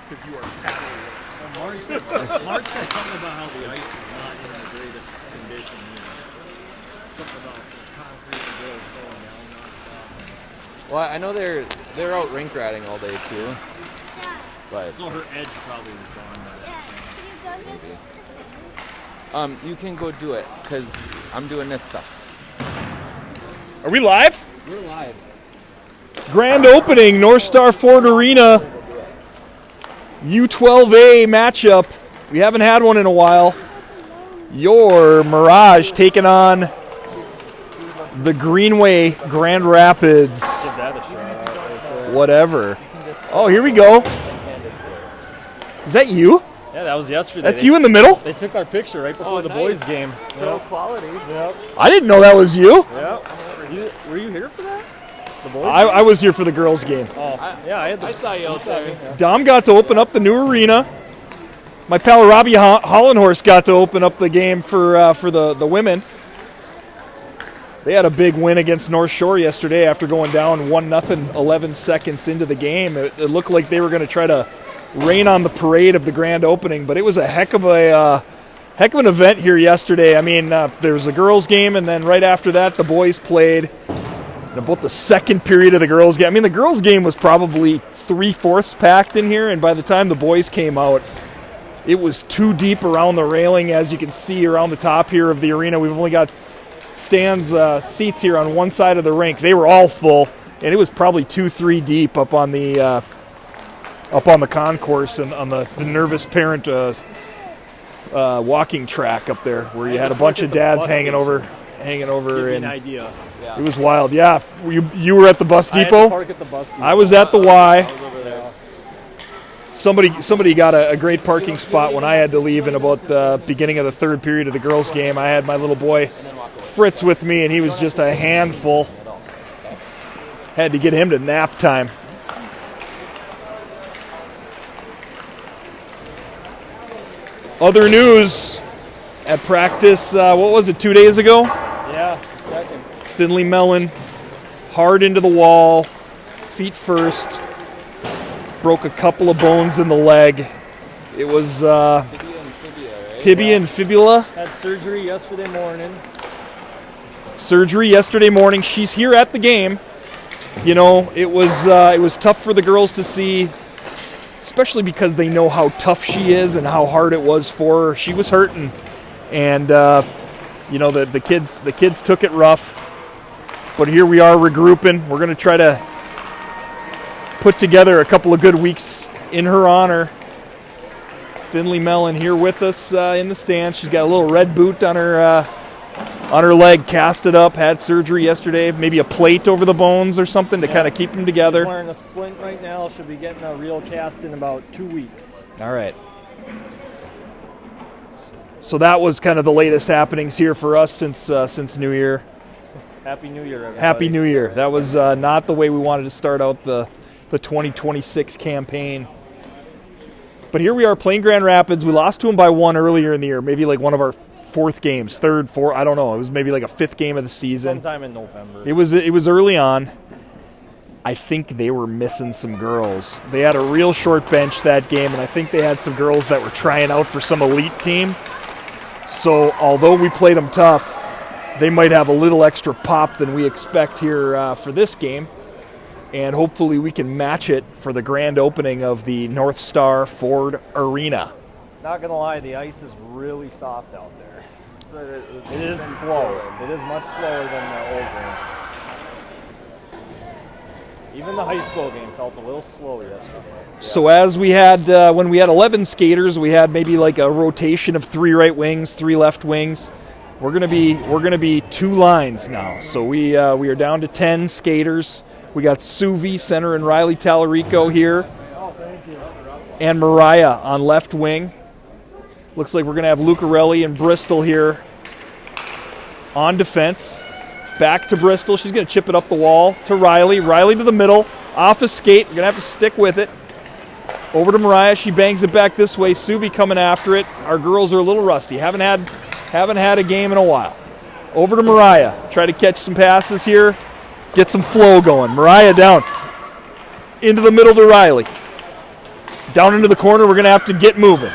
because you are paddleless. Well, Mark said something about how the ice was not in the greatest condition either. Something about concrete and girls going down nonstop. Well, I know they're out rink riding all day too. But So her edge probably was gone. maybe. You can go do it because I'm doing this stuff. Are we live? We're live. Grand opening, North Star Ford Arena. U12A matchup. We haven't had one in a while. Your Mirage taking on the Greenway Grand Rapids. Whatever. Oh, here we go. Is that you? Yeah, that was yesterday. That's you in the middle? They took our picture right before the boys' game. Pro quality. Yep. I didn't know that was you. Yep. Were you here for that? The boys' I was here for the girls' game. Oh, yeah, I saw you out there. Dom got to open up the new arena. My pal Robbie Hollenhorst got to open up the game for the women. They had a big win against North Shore yesterday after going down 1-0 11 seconds into the game. It looked like they were going to try to rain on the parade of the grand opening, but it was a heck of an event here yesterday. I mean, there was a girls' game, and then right after that, the boys played. In about the second period of the girls' game. I mean, the girls' game was probably 3/4 packed in here, and by the time the boys came out, it was too deep around the railing, as you can see around the top here of the arena. We've only got seats here on one side of the rink. They were all full, and it was probably 2-3 deep up on the concourse and on the nervous parent walking track up there, where you had a bunch of dads hanging over. Give me an idea. It was wild. Yeah, you were at the bus I had depot. to park at the bus depot. I was at the Y. I was over there. Somebody got a great parking spot when I had to leave in about the beginning of the third period of the girls' game. I had my little boy Fritz with me, and he was just a handful. Had to get him to nap time. Other news at practice, what was it, 2 days ago? Yeah, second. Finley Mellon, hard into the wall, feet first, broke a couple of bones in the leg. It was tibia and fibula. Had surgery yesterday morning. She's here at the game. You know, it was tough for the girls to see, especially because they know how tough she is and how hard it was for her. She was hurting, and you know, the kids took it rough. But here we are regrouping. We're going to try to put together a couple of good weeks in her honor. Finley Mellon here with us in the stands. She's got a little red boot on her leg, casted up, had surgery yesterday, maybe a plate over the bones or something to kind of keep them together. She's wearing a splint right now. She'll be getting a real cast in about 2 weeks. All right. So that was kind of the latest happenings here for us since New Year. Happy New Year, everybody. Happy New Year. That was not the way we wanted to start out the 2026 campaign. But here we are playing Grand Rapids. We lost to them by 1 earlier in the year, maybe like one of our fourth games, third, fourth, I don't know. It was maybe like a fifth game of the season. Sometime in November. It was early on. I think they were missing some girls. They had a real short bench that game, and I think they had some girls that were trying out for some elite team. So although we played them tough, they might have a little extra pop than we expect here for this game. And hopefully we can match it for the grand opening of the North Star Ford Arena. Not going to lie, the ice is really soft out there. It is slow. It is much slower than the old game. Even the high school game felt a little slow yesterday. So as we had, when we had 11 skaters, we had maybe like a rotation of 3 right wings, 3 left wings. We're gonna be 2 lines now. So we are down to 10 skaters. We got Suvi, center, and Riley Tallarico here. Oh, thank you. And Mariah on left wing. Looks like we're gonna have Lucarelli and Bristol here on defense. Back to Bristol. She's going to chip it up the wall to Riley. Riley to the middle. Off a skate. We're going to have to stick with it. Over to Mariah. She bangs it back this way. Suvi coming after it. Our girls are a little rusty. Haven't had a game in a while. Over to Mariah. Try to catch some passes here. Get some flow going. Mariah down. Into the middle to Riley. Down into the corner, we're going to have to get moving.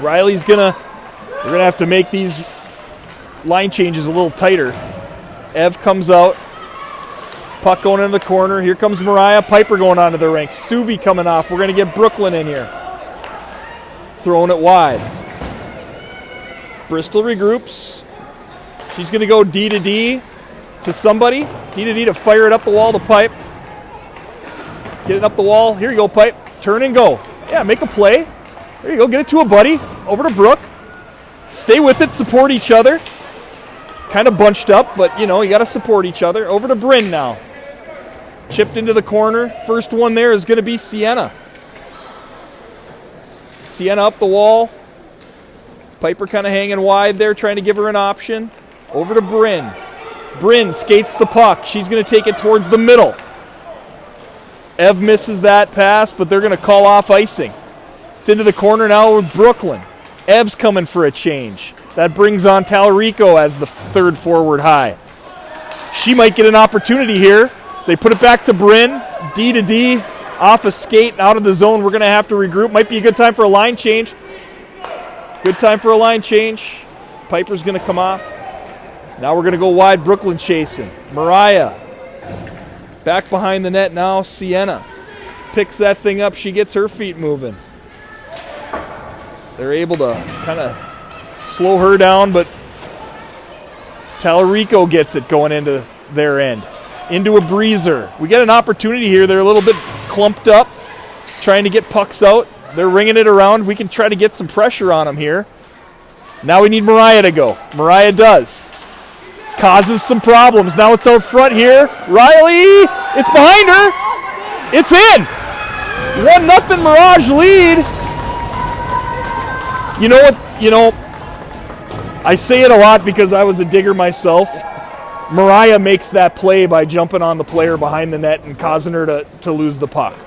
We're going to have to make these line changes a little tighter. Ev comes out. Puck going into the corner. Here comes Mariah. Piper going onto the rink. Suvi coming off. We're going to get Brooklyn in here. Throwing it wide. Bristol regroups. She's going to go D to D to somebody. D to D to fire it up the wall to Pipe. Get it up the wall. Here you go, Pipe. Turn and go. Yeah, make a play. There you go. Get it to a buddy. Over to Brooke. Stay with it. Support each other. Kind of bunched up, but, you got to support each other. Over to Bryn now. Chipped into the corner. First one there is going to be Sienna. Sienna up the wall. Piper kind of hanging wide there, trying to give her an option. Over to Bryn. Bryn skates the puck. She's going to take it towards the middle. Ev misses that pass, but they're going to call off icing. It's into the corner now with Brooklyn. Ev's coming for a change. That brings on Talarico as the third forward high. She might get an opportunity here. They put it back to Bryn. D to D. Off a skate, out of the zone. We're going to have to regroup. Might be a good time for a line change. Good time for a line change. Piper's going to come off. Now we're going to go wide. Brooklyn chasing. Mariah. Back behind the net now. Sienna picks that thing up. She gets her feet moving. They're able to kind of slow her down, but Talarico gets it going into their end. Into a breezer. We get an opportunity here. They're a little bit clumped up, trying to get pucks out. They're ringing it around. We can try to get some pressure on them here. Now we need Mariah to go. Mariah does. Causes some problems. Now it's out front here. Riley, it's behind her. It's in. 1-0 Mirage lead. You know what? I say it a lot because I was a digger myself. Mariah makes that play by jumping on the player behind the net and causing her to lose the puck.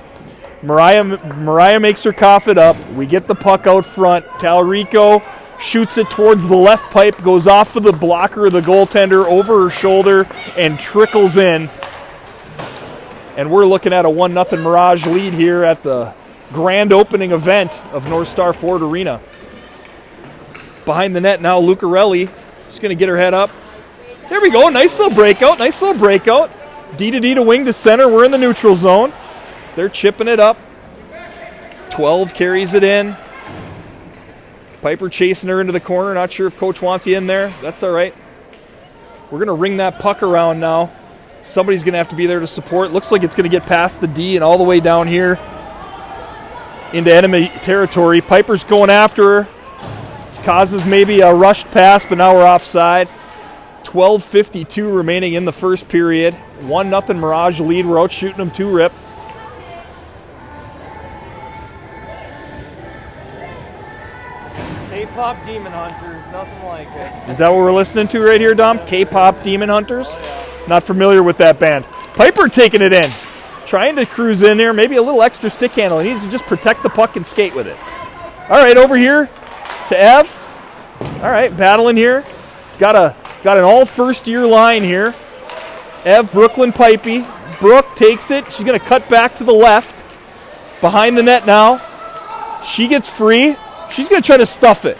Mariah makes her cough it up. We get the puck out front. Talarico shoots it towards the left pipe, goes off of the blocker of the goaltender over her shoulder, and trickles in. And we're looking at a 1-0 Mirage lead here at the grand opening event of North Star Ford Arena. Behind the net now, Lucarelli. She's going to get her head up. There we go. Nice little breakout. D to D to wing to center. We're in the neutral zone. They're chipping it up. 12 carries it in. Piper chasing her into the corner. Not sure if Coach wants you in there. That's all right. We're going to ring that puck around now. Somebody's going to have to be there to support. Looks like it's going to get past the D and all the way down here into enemy territory. Piper's going after her. Causes maybe a rushed pass, but now we're offside. 12:52 remaining in the first period. 1-0 Mirage lead. We're out shooting them 2-rip. K-pop Demon Hunters, nothing like it. Is that what we're listening to right here, Dom? K-pop Demon Hunters? Oh, yeah. Not familiar with that band. Piper taking it in. Trying to cruise in there. Maybe a little extra stick handle. He needs to just protect the puck and skate with it. All right, over here to Ev. All right, battling here. Got an all first-year line here. Ev, Brooklyn, Pipey. Brooke takes it. She's going to cut back to the left. Behind the net now. She gets free. She's going to try to stuff it.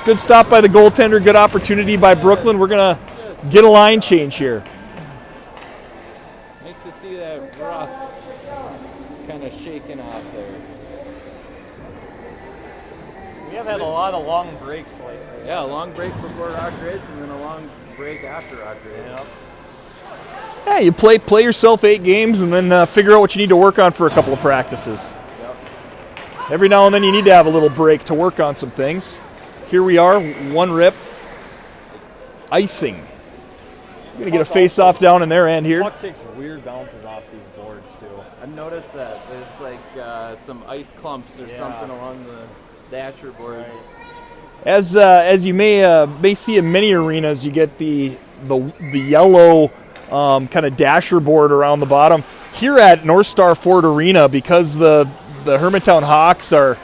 Good stop by the goaltender. Good opportunity by Brooklyn. We're going to get a line change here. Nice to see that rust kind of shaking off there. We have had a lot of long breaks lately. Yeah, a long break before Rockridge and then a long break after Rockridge. Yep. Yeah, you play yourself 8 games and then figure out what you need to work on for a couple of practices. Yep. Every now and then you need to have a little break to work on some things. Here we are, 1-rip. Icing. We're going to get a face-off down in their end here. The puck takes weird bounces off these boards, too. I've noticed that. There's like some ice clumps or something along the dasher boards. Right. As you may see in many arenas, you get the yellow kind of dasher board around the bottom. Here at North Star Ford Arena, because the Hermantown Hawks are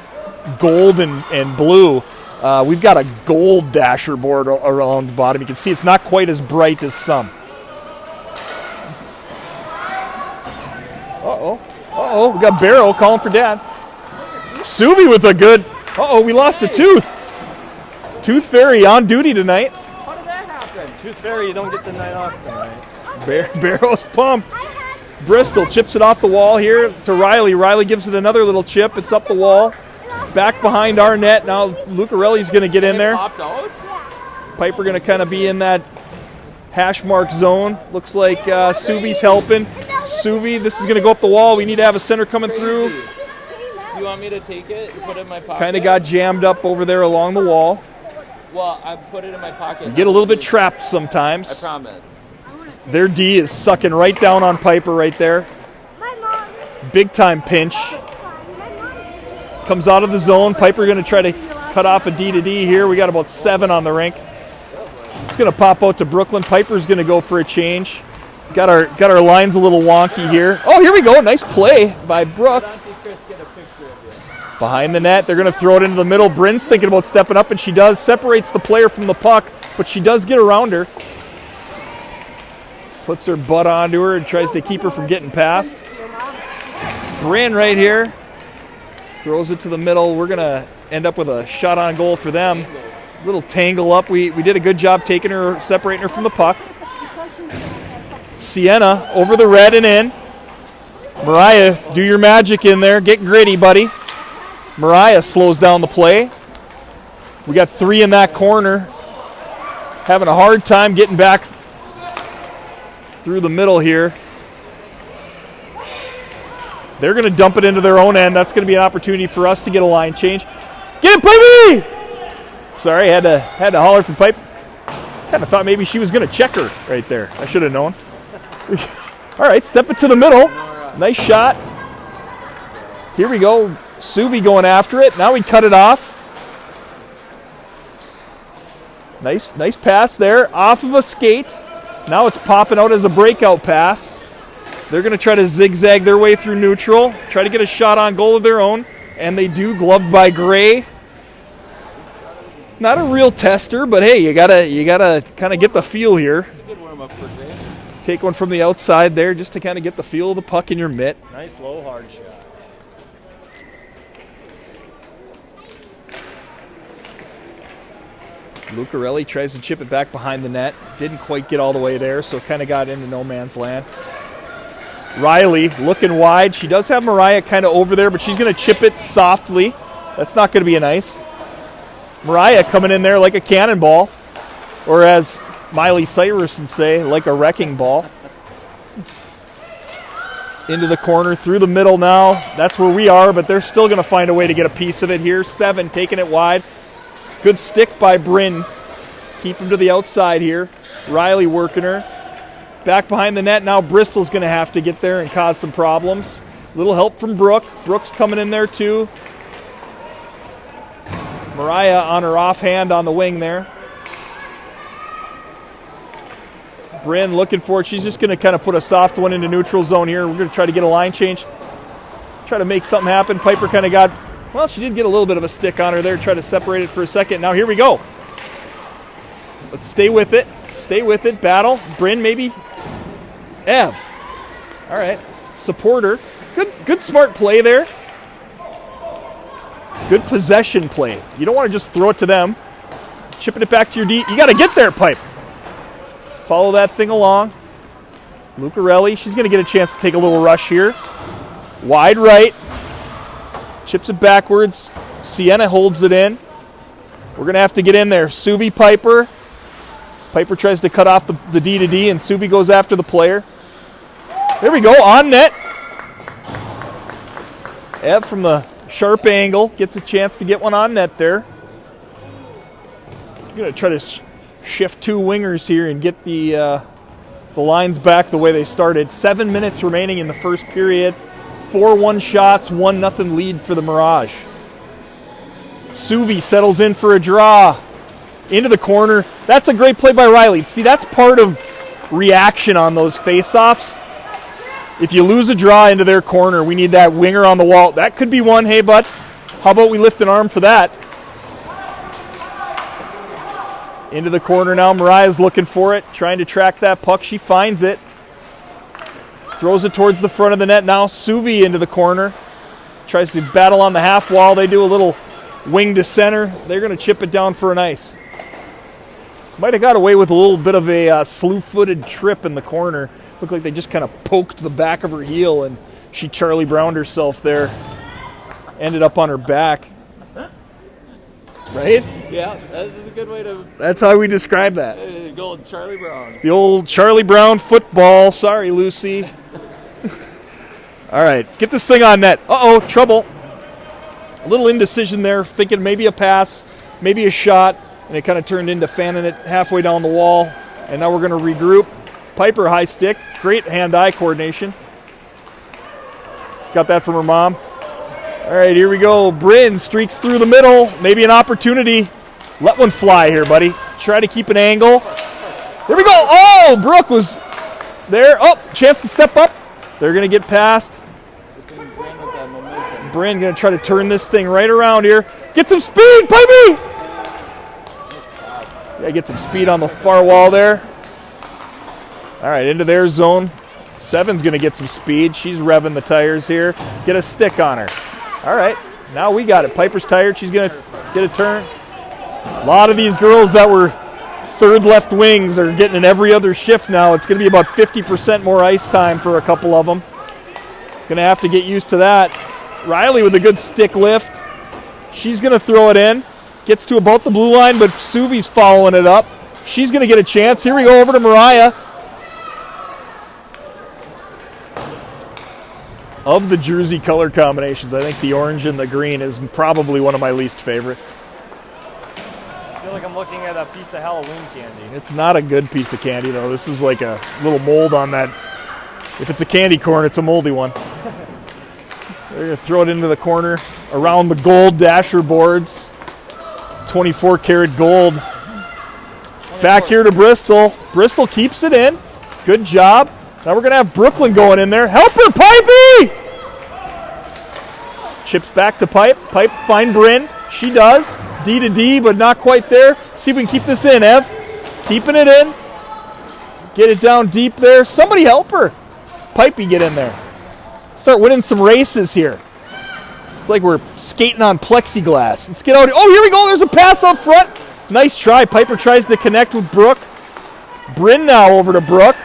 gold and blue, we've got a gold dasher board around the bottom. You can see it's not quite as bright as some. Uh-oh. Uh-oh, we got Barrow calling for Dad. Suvi with a good... Uh-oh, we lost a tooth. Tooth Fairy on duty tonight. How did that happen? Tooth Fairy, you don't get the night off tonight. Barrow's pumped. Bristol chips it off the wall here to Riley. Riley gives it another little chip. It's up the wall. Back behind our net. Now Lucarelli's going to get in there. Popped out? Piper going to kind of be in that hash mark zone. Looks like Suvi's helping. Suvi, this is going to go up the wall. We need to have a center coming through. Do you want me to take it and put it in my pocket? Kind of got jammed up over there along the wall. Well, I put it in my pocket. You get a little bit trapped sometimes. I promise. Their D is sucking right down on Piper right there. Big time pinch. Comes out of the zone. Piper going to try to cut off a D to D here. We got about 7 on the rink. It's going to pop out to Brooklyn. Piper's going to go for a change. Got our lines a little wonky here. Oh, here we go. Nice play by Brooke. Behind the net. They're going to throw it into the middle. Bryn's thinking about stepping up, and she does. Separates the player from the puck, but she does get around her. Puts her butt onto her and tries to keep her from getting past. Bryn right here. Throws it to the middle. We're going to end up with a shot on goal for them. Little tangle up. We did a good job taking her, separating her from the puck. Sienna over the red and in. Mariah, do your magic in there. Get gritty, buddy. Mariah slows down the play. We got 3 in that corner. Having a hard time getting back through the middle here. They're going to dump it into their own end. That's going to be an opportunity for us to get a line change. Get it, Pipey! Sorry, had to holler for Pipe. Kind of thought maybe she was going to check her right there. I should have known. All right, step it to the middle. Nice shot. Here we go. Suvi going after it. Now we cut it off. Nice pass there. Off of a skate. Now it's popping out as a breakout pass. They're going to try to zigzag their way through neutral. Try to get a shot on goal of their own. And they do, gloved by Gray. Not a real tester, but hey, you gotta kind of get the feel here. It's a good warm-up for Gray. Take one from the outside there just to kind of get the feel of the puck in your mitt. Nice low hard shot. Lucarelli tries to chip it back behind the net. Didn't quite get all the way there, so kind of got into no man's land. Riley looking wide. She does have Mariah kind of over there, but she's going to chip it softly. That's not going to be a nice. Mariah coming in there like a cannonball, or as Miley Cyrus would say, like a wrecking ball. Into the corner, through the middle now. That's where we are, but they're still going to find a way to get a piece of it here. 7 taking it wide. Good stick by Bryn. Keep him to the outside here. Riley working her. Back behind the net now. Bristol's going to have to get there and cause some problems. Little help from Brooke. Brooke's coming in there too. Mariah on her offhand on the wing there. Bryn looking for it. She's just going to kind of put a soft one into neutral zone here. We're going to try to get a line change. Try to make something happen. Piper kind of got, well, she did get a little bit of a stick on her there. Try to separate it for a second. Now here we go. Let's stay with it. Stay with it. Battle. Bryn maybe. Ev. All right. Support her. Good smart play there. Good possession play. You don't want to just throw it to them. Chipping it back to your D. You got to get there, Pipe. Follow that thing along. Lucarelli, she's going to get a chance to take a little rush here. Wide right. Chips it backwards. Sienna holds it in. We're going to have to get in there. Suvi, Piper. Piper tries to cut off the D to D, and Suvi goes after the player. There we go, on net. Ev from the sharp angle gets a chance to get one on net there. I'm going to try to shift 2 wingers here and get the lines back the way they started. 7 minutes remaining in the first period. 4-1 shots, 1-0 lead for the Mirage. Suvi settles in for a draw. Into the corner. That's a great play by Riley. See, that's part of reaction on those face-offs. If you lose a draw into their corner, we need that winger on the wall. That could be one. Hey, bud, how about we lift an arm for that? Into the corner now. Mariah's looking for it, trying to track that puck. She finds it. Throws it towards the front of the net now. Suvi into the corner. Tries to battle on the half wall. They do a little wing to center. They're going to chip it down for an ice. Might have got away with a little bit of a slew-footed trip in the corner. Looked like they just kind of poked the back of her heel, and she Charlie Browned herself there. Ended up on her back. Right? Yeah, that's a good way to That's how we describe that. go with Charlie Brown. The old Charlie Brown football. Sorry, Lucy. All right, get this thing on net. Uh-oh, trouble. A little indecision there, thinking maybe a pass, maybe a shot, and it kind of turned into fanning it halfway down the wall. And now we're going to regroup. Piper high stick. Great hand-eye coordination. Got that from her mom. All right, here we go. Bryn streaks through the middle. Maybe an opportunity. Let one fly here, buddy. Try to keep an angle. Here we go. Oh, Brooke was there. Oh, chance to step up. They're going to get past. Bryn going to try to turn this thing right around here. Get some speed, Pipey! Yeah, get some speed on the far wall there. All right, into their zone. Seven's going to get some speed. She's revving the tires here. Get a stick on her. All right, now we got it. Piper's tired. She's going to get a turn. A lot of these girls that were third left wings are getting an every other shift now. It's going to be about 50% more ice time for a couple of them. Going to have to get used to that. Riley with a good stick lift. She's going to throw it in. Gets to about the blue line, but Suvi's following it up. She's going to get a chance. Here we go over to Mariah. Of the jersey color combinations, I think the orange and the green is probably one of my least favorite. I feel like I'm looking at a piece of Halloween candy. It's not a good piece of candy, though. This is like a little mold on that. If it's a candy corn, it's a moldy one. They're going to throw it into the corner around the gold dasher boards. 24 karat gold. Back here to Bristol. Bristol keeps it in. Good job. Now we're going to have Brooklyn going in there. Help her, Pipey! Chips back to Pipe. Pipe, find Bryn. She does. D to D, but not quite there. See if we can keep this in, Ev. Keeping it in. Get it down deep there. Somebody help her. Pipey, get in there. Start winning some races here. It's like we're skating on plexiglass. Let's get out. Oh, here we go. There's a pass up front. Nice try. Piper tries to connect with Brooke. Bryn now over to Brooke.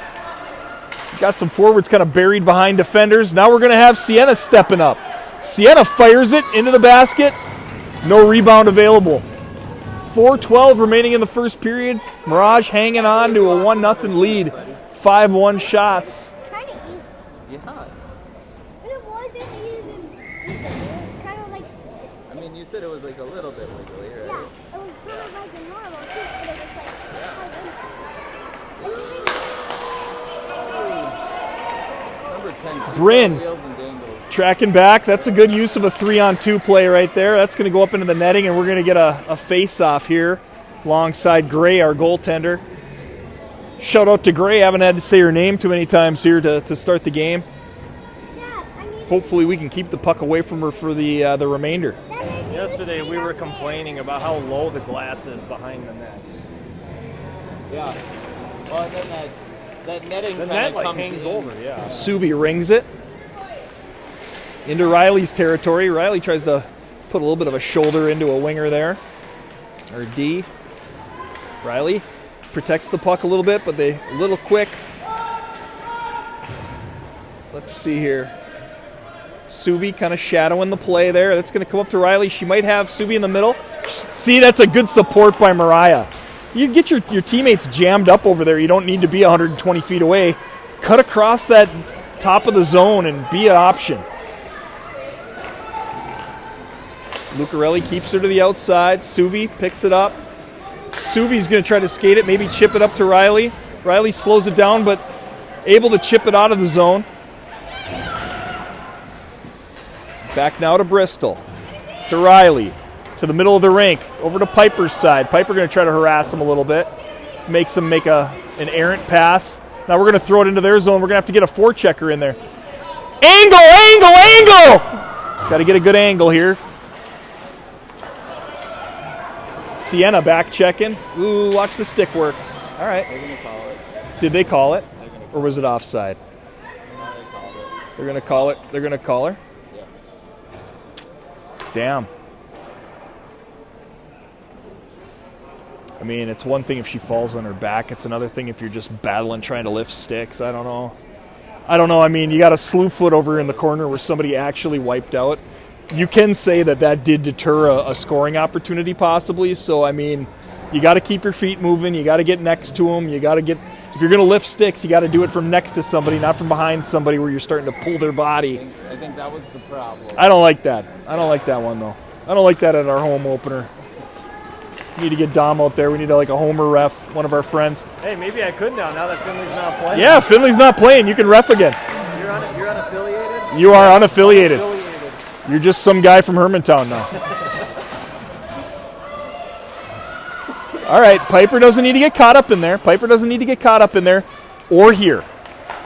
Got some forwards kind of buried behind defenders. Now we're going to have Sienna stepping up. Sienna fires it into the basket. No rebound available. 4:12 remaining in the first period. Mirage hanging on to a 1-0 lead. 5-1 shots. Kind of easy. Yeah. But it wasn't even easy. It was kind of like, I mean, you said it was like a little bit wiggly, right? yeah, it was kind of like a normal too, but it was like, Number 10. Bryn. Wheels and dangles. Tracking back. That's a good use of a 3-on-2 play right there. That's going to go up into the netting, and we're going to get a face-off here alongside Gray, our goaltender. Shout out to Gray. I haven't had to say her name too many times here to start the game. yeah, I mean, Hopefully we can keep the puck away from her for the remainder. Yesterday we were complaining about how low the glass is behind the nets. Yeah. Well, and then that netting The kind net of like comes hangs in. over, yeah. Suvi rings it into Riley's territory. Riley tries to put a little bit of a shoulder into a winger there, or D. Riley protects the puck a little bit, but they a little quick. Let's see here. Suvi kind of shadowing the play there. That's going to come up to Riley. She might have Suvi in the middle. See, that's a good support by Mariah. You get your teammates jammed up over there. You don't need to be 120 feet away. Cut across that top of the zone and be an option. Lucarelli keeps her to the outside. Suvi picks it up. Suvi's going to try to skate it, maybe chip it up to Riley. Riley slows it down, but able to chip it out of the zone. Back now to Bristol. To Riley. To the middle of the rink. Over to Piper's side. Piper going to try to harass him a little bit. Makes him make an errant pass. Now we're going to throw it into their zone. We're going to have to get a forechecker in there. Angle, angle, angle! Got to get a good angle here. Sienna back checking. Ooh, watch the stick work. All right. They're going to call it. Did they call it? They're going to Or was it offside? call it. They're going to call it. They're going to call her. Yeah. Damn. I mean, it's one thing if she falls on her back. It's another thing if you're just battling trying to lift sticks. I don't know. I mean, you got a slew foot over in the corner where somebody actually wiped out. You can say that did deter a scoring opportunity possibly. So, I mean, you got to keep your feet moving. You got to get next to them. You got to get, if you're going to lift sticks, you got to do it from next to somebody, not from behind somebody where you're starting to pull their body. I think that was the problem. I don't like that. I don't like that one, though. I don't like that at our home opener. We need to get Dom out there. We need a homer ref, one of our friends. Hey, maybe I could now that Finley's not playing. Yeah, Finley's not playing. You can ref again. You're unaffiliated? You are unaffiliated. You're just some guy from Hermantown now. All right, Piper doesn't need to get caught up in there. Piper doesn't need to get caught up in there or here.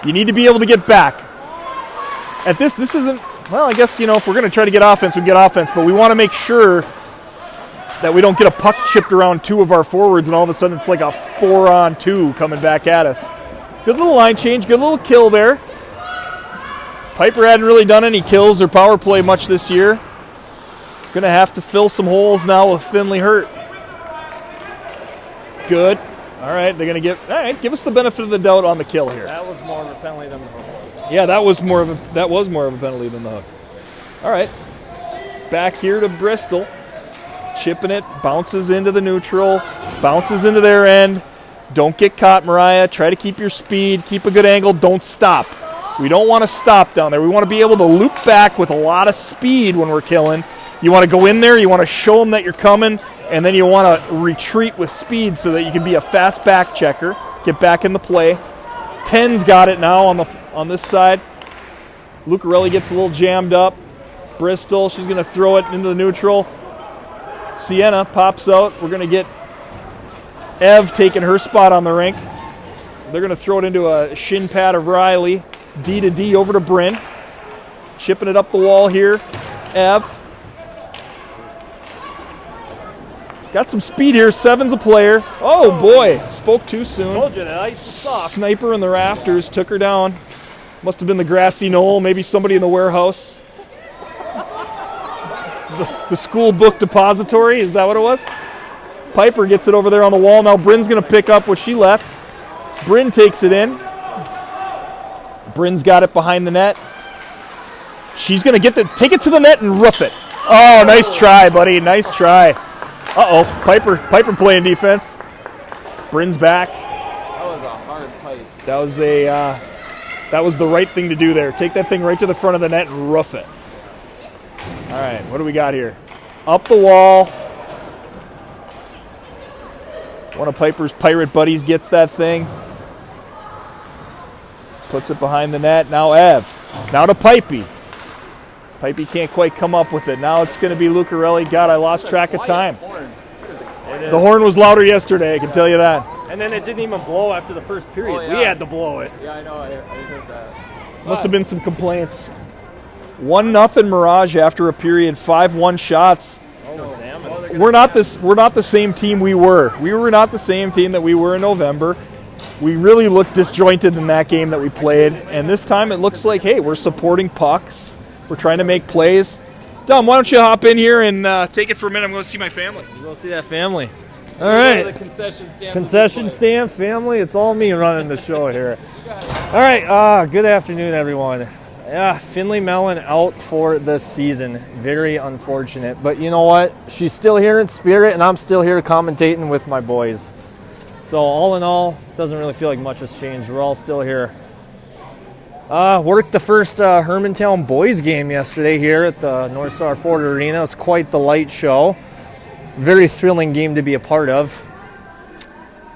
You need to be able to get back. At this isn't, well, I guess, if we're going to try to get offense, we can get offense, but we want to make sure that we don't get a puck chipped around two of our forwards and all of a sudden it's like a 4-on-2 coming back at us. Good little line change, good little kill there. Piper hadn't really done any kills or power play much this year. Going to have to fill some holes now with Finley hurt. Good. All right, they're going to give us the benefit of the doubt on the kill here. That was more of a penalty than the hook was. Yeah, that was more of a penalty than the hook. All right. Back here to Bristol. Chipping it, bounces into the neutral, bounces into their end. Don't get caught, Mariah. Try to keep your speed, keep a good angle, don't stop. We don't want to stop down there. We want to be able to loop back with a lot of speed when we're killing. You want to go in there, you want to show them that you're coming, and then you want to retreat with speed so that you can be a fast back checker, get back in the play. 10's got it now on this side. Lucarelli gets a little jammed up. Bristol, she's going to throw it into the neutral. Sienna pops out. We're going to get Ev taking her spot on the rink. They're going to throw it into a shin pad of Riley. D to D over to Bryn. Chipping it up the wall here. Ev. Got some speed here. 7's a player. Oh, boy. Spoke too soon. Told you that ice is soft. Sniper in the rafters. Took her down. Must have been the grassy knoll. Maybe somebody in the warehouse. The school book depository, is that what it was? Piper gets it over there on the wall. Now Bryn's going to pick up what she left. Bryn takes it in. Bryn's got it behind the net. She's going to take it to the net and roof it. Oh, nice try, buddy. Nice try. Uh-oh, Piper playing defense. Bryn's back. That was a hard pipe. That was the right thing to do there. Take that thing right to the front of the net and roof it. All right, what do we got here? Up the wall. One of Piper's pirate buddies gets that thing. Puts it behind the net. Now Ev. Now to Pipey. Pipey can't quite come up with it. Now it's going to be Lucarelli. God, I lost track of time. The horn was louder yesterday, I can tell you that. And then it didn't even blow after the first period. Oh, yeah. We had to blow it. Yeah, I know. I heard that. Must have been some complaints. 1-0 Mirage after a period. 5-1 shots. Oh, salmon. We're not the same team we were. We were not the same team that we were in November. We really looked disjointed in that game that we played. And this time it looks like, hey, we're supporting pucks. We're trying to make plays. Dom, why don't you hop in here and take it for a minute? I'm going to see my family. You go see that family. All right. The Concession stand family. It's all me running the show here. All right. Good afternoon, everyone. Yeah, Finley Mellon out for the season. Very unfortunate. But you know what? She's still here in spirit, and I'm still here commentating with my boys. So all in all, doesn't really feel like much has changed. We're all still here. Worked the first Hermantown boys game yesterday here at the North Star Ford Arena. It was quite the light show. Very thrilling game to be a part of.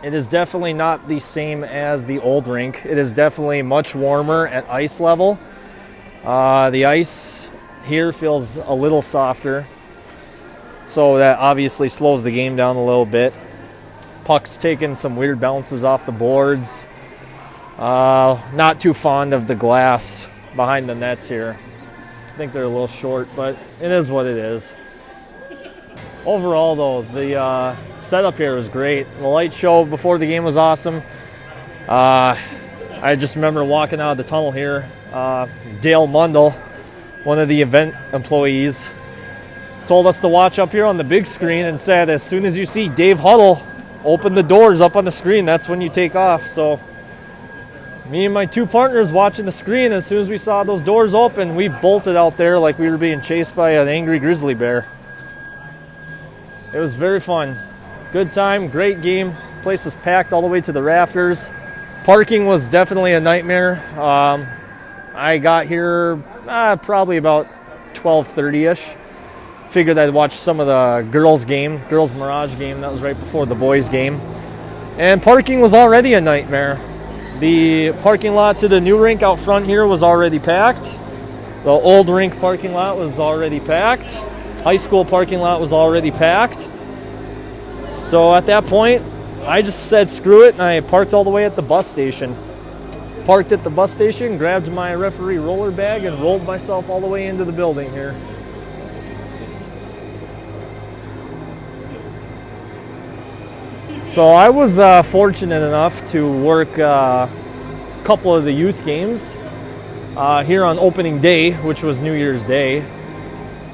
It is definitely not the same as the old rink. It is definitely much warmer at ice level. The ice here feels a little softer, so that obviously slows the game down a little bit. Puck's taking some weird bounces off the boards. Not too fond of the glass behind the nets here. I think they're a little short, but it is what it is. Overall, though, the setup here was great. The light show before the game was awesome. I just remember walking out of the tunnel here Dale Mundell, one of the event employees, told us to watch up here on the big screen and said as soon as you see Dave Huddle open the doors up on the screen, that's when you take off. So me and my 2 partners watching the screen, as soon as we saw those doors open, we bolted out there like we were being chased by an angry grizzly bear. It was very fun. Good time, great game. Place was packed all the way to the rafters. Parking was definitely a nightmare. I got here probably about 12:30-ish. Figured I'd watch some of the girls' Mirage game. That was right before the boys' game. And parking was already a nightmare. The parking lot to the new rink out front here was already packed. The old rink parking lot was already packed. High school parking lot was already packed. So at that point, I just said screw it, and I parked all the way at the bus station. Parked at the bus station, grabbed my referee roller bag, and rolled myself all the way into the building here. So I was fortunate enough to work a couple of the youth games here on opening day, which was New Year's Day.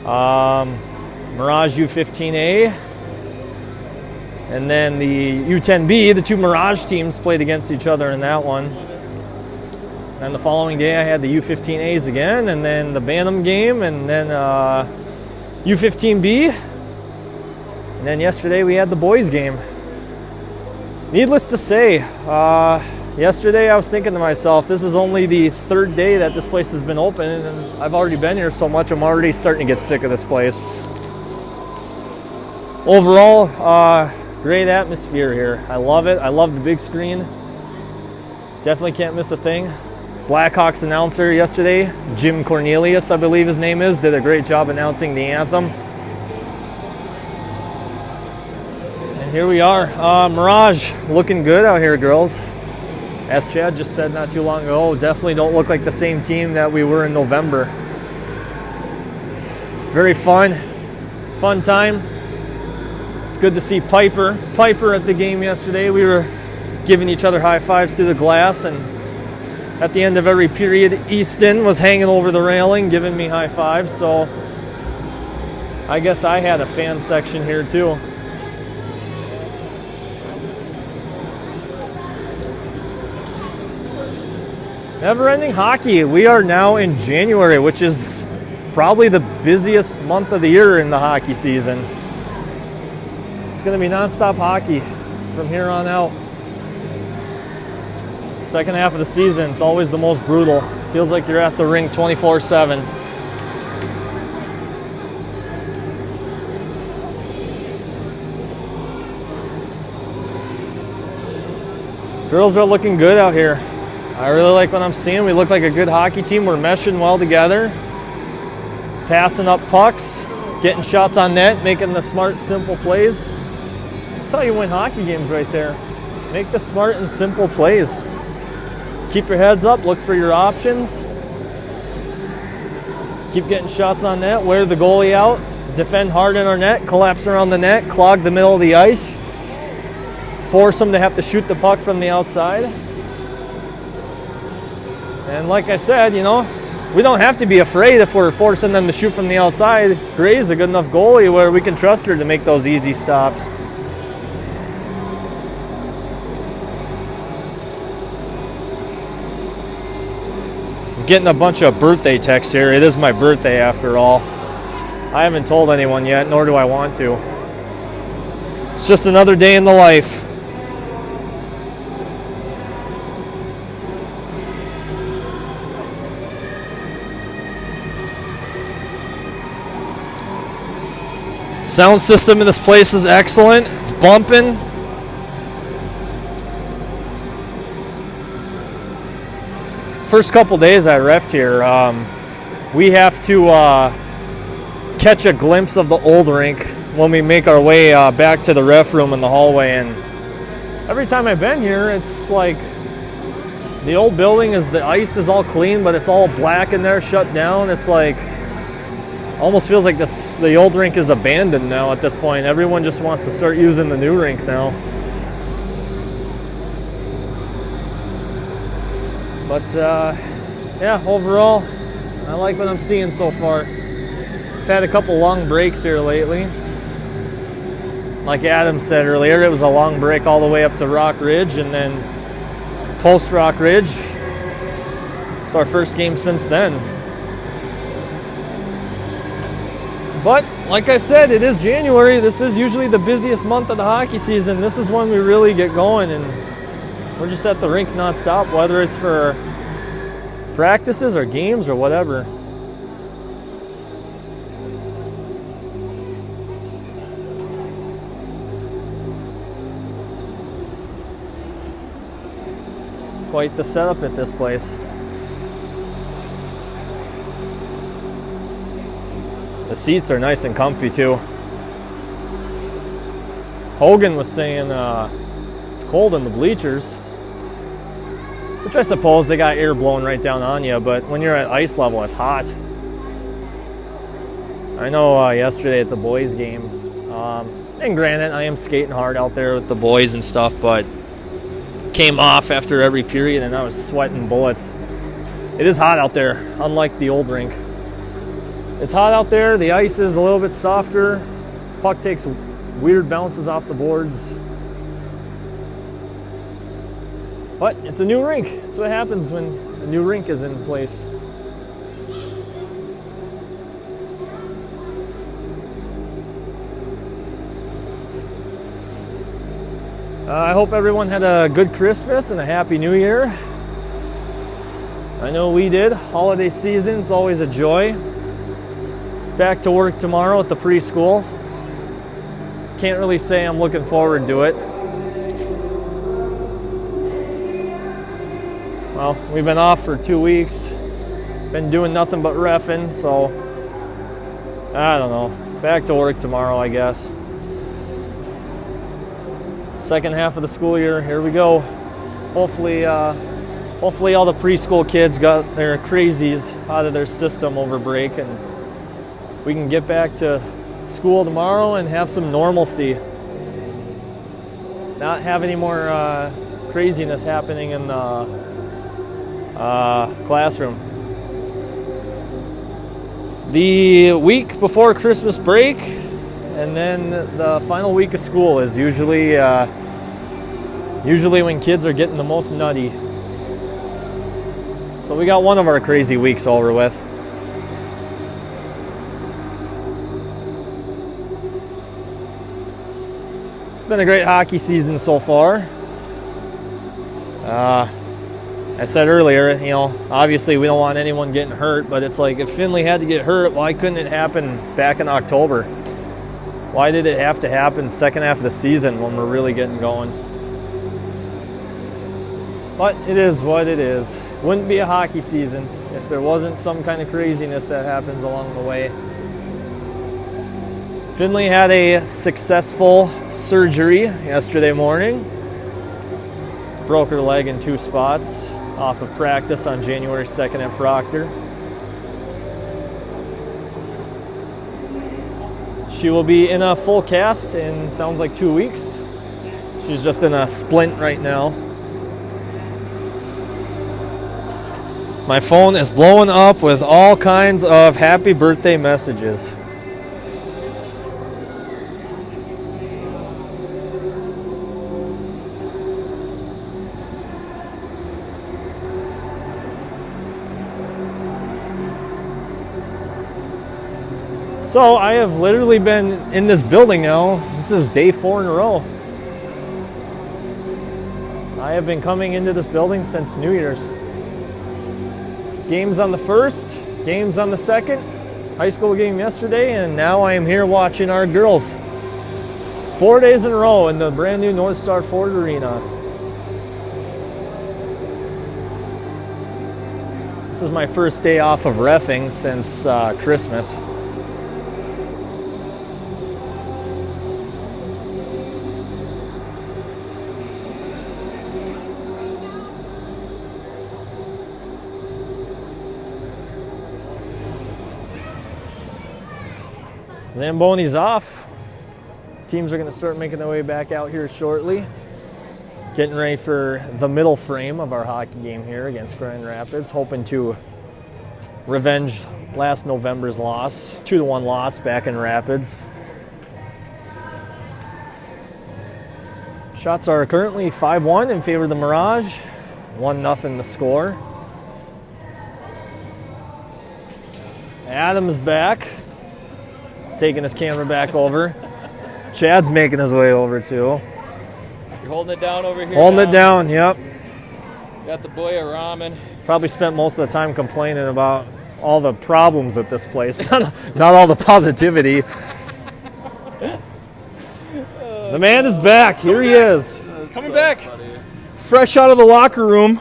Mirage U15A, and then the U10B, the 2 Mirage teams played against each other in that one. And the following day I had the U15As again, and then the Bantam game, and then U15B. And then yesterday we had the boys game. Needless to say, yesterday I was thinking to myself, this is only the 3rd day that this place has been open, and I've already been here so much, I'm already starting to get sick of this place. Overall, great atmosphere here. I love it. I love the big screen. Definitely can't miss a thing. Blackhawks announcer yesterday, Jim Cornelius, I believe his name is, did a great job announcing the anthem. Here we are. Mirage looking good out here, girls. As Chad just said not too long ago, definitely don't look like the same team that we were in November. Very fun time. It's good to see Piper at the game yesterday. We were giving each other high fives through the glass, and at the end of every period, Easton was hanging over the railing giving me high fives, so I guess I had a fan section here too. Never-ending hockey. We are now in January, which is probably the busiest month of the year in the hockey season. It's going to be nonstop hockey from here on out. Second half of the season, it's always the most brutal. Feels like you're at the rink 24/7. Girls are looking good out here. I really like what I'm seeing. We look like a good hockey team. We're meshing well together. Passing up pucks, getting shots on net, making the smart, simple plays. That's how you win hockey games right there. Make the smart and simple plays. Keep your heads up, look for your options. Keep getting shots on net, wear the goalie out, defend hard in our net, collapse around the net, clog the middle of the ice, force them to have to shoot the puck from the outside. And like I said, you know, we don't have to be afraid if we're forcing them to shoot from the outside. Gray's a good enough goalie where we can trust her to make those easy stops. I'm getting a bunch of birthday texts here. It is my birthday after all. I haven't told anyone yet, nor do I want to. It's just another day in the life. Sound system in this place is excellent. It's bumping. First couple days I refed here, we have to catch a glimpse of the old rink when we make our way back to the ref room in the hallway. And every time I've been here, it's like the old building is, the ice is all clean, but it's all black in there, shut down. It's like, almost feels like the old rink is abandoned now at this point. Everyone just wants to start using the new rink now. But yeah, overall, I like what I'm seeing so far. I've had a couple long breaks here lately. Like Adam said earlier, it was a long break all the way up to Rock Ridge, and then post Rock Ridge, it's our first game since then. But like I said, it is January. This is usually the busiest month of the hockey season. This is when we really get going, and we're just at the rink nonstop, whether it's for practices or games or whatever. Quite the setup at this place. The seats are nice and comfy too. Hogan was saying it's cold in the bleachers, which I suppose they got air blowing right down on you, but when you're at ice level, it's hot. I know yesterday at the boys game, and granted, I am skating hard out there with the boys and stuff, but came off after every period and I was sweating bullets. It is hot out there, unlike the old rink. It's hot out there, the ice is a little bit softer, puck takes weird bounces off the boards. But it's a new rink. That's what happens when a new rink is in place. I hope everyone had a good Christmas and a Happy New Year. I know we did. Holiday season, it's always a joy. Back to work tomorrow at the preschool. Can't really say I'm looking forward to it. Well, we've been off for 2 weeks. Been doing nothing but reffing, so I don't know. Back to work tomorrow, I guess. Second half of the school year, here we go. Hopefully all the preschool kids got their crazies out of their system over break, and we can get back to school tomorrow and have some normalcy. Not have any more craziness happening in the classroom. The week before Christmas break, and then the final week of school is usually when kids are getting the most nutty. So we got one of our crazy weeks over with. It's been a great hockey season so far. I said earlier, obviously we don't want anyone getting hurt, but it's like if Finley had to get hurt, why couldn't it happen back in October? Why did it have to happen second half of the season when we're really getting going? But it is what it is. Wouldn't be a hockey season if there wasn't some kind of craziness that happens along the way. Finley had a successful surgery yesterday morning. Broke her leg in 2 spots off of practice on January 2nd at Proctor. She will be in a full cast in, sounds like, 2 weeks. She's just in a splint right now. My phone is blowing up with all kinds of happy birthday messages. So I have literally been in this building now. This is day 4 in a row. I have been coming into this building since New Year's. Games on the 1st, games on the 2nd, high school game yesterday, and now I am here watching our girls. 4 days in a row in the brand new North Star Ford Arena. This is my first day off of reffing since Christmas. Zamboni's off. Teams are going to start making their way back out here shortly. Getting ready for the middle frame of our hockey game here against Grand Rapids. Hoping to revenge last November's loss, 2-1 loss back in Rapids. Shots are currently 5-1 in favor of the Mirage, 1-0 the score. Adam's back, taking his camera back over. Chad's making his way over too. You're holding it down over here. Holding it down, yep. Got the boy a ramen. Probably spent most of the time complaining about all the problems at this place, not all the positivity. The man is back. Here he is. Coming back. Fresh out of the locker room.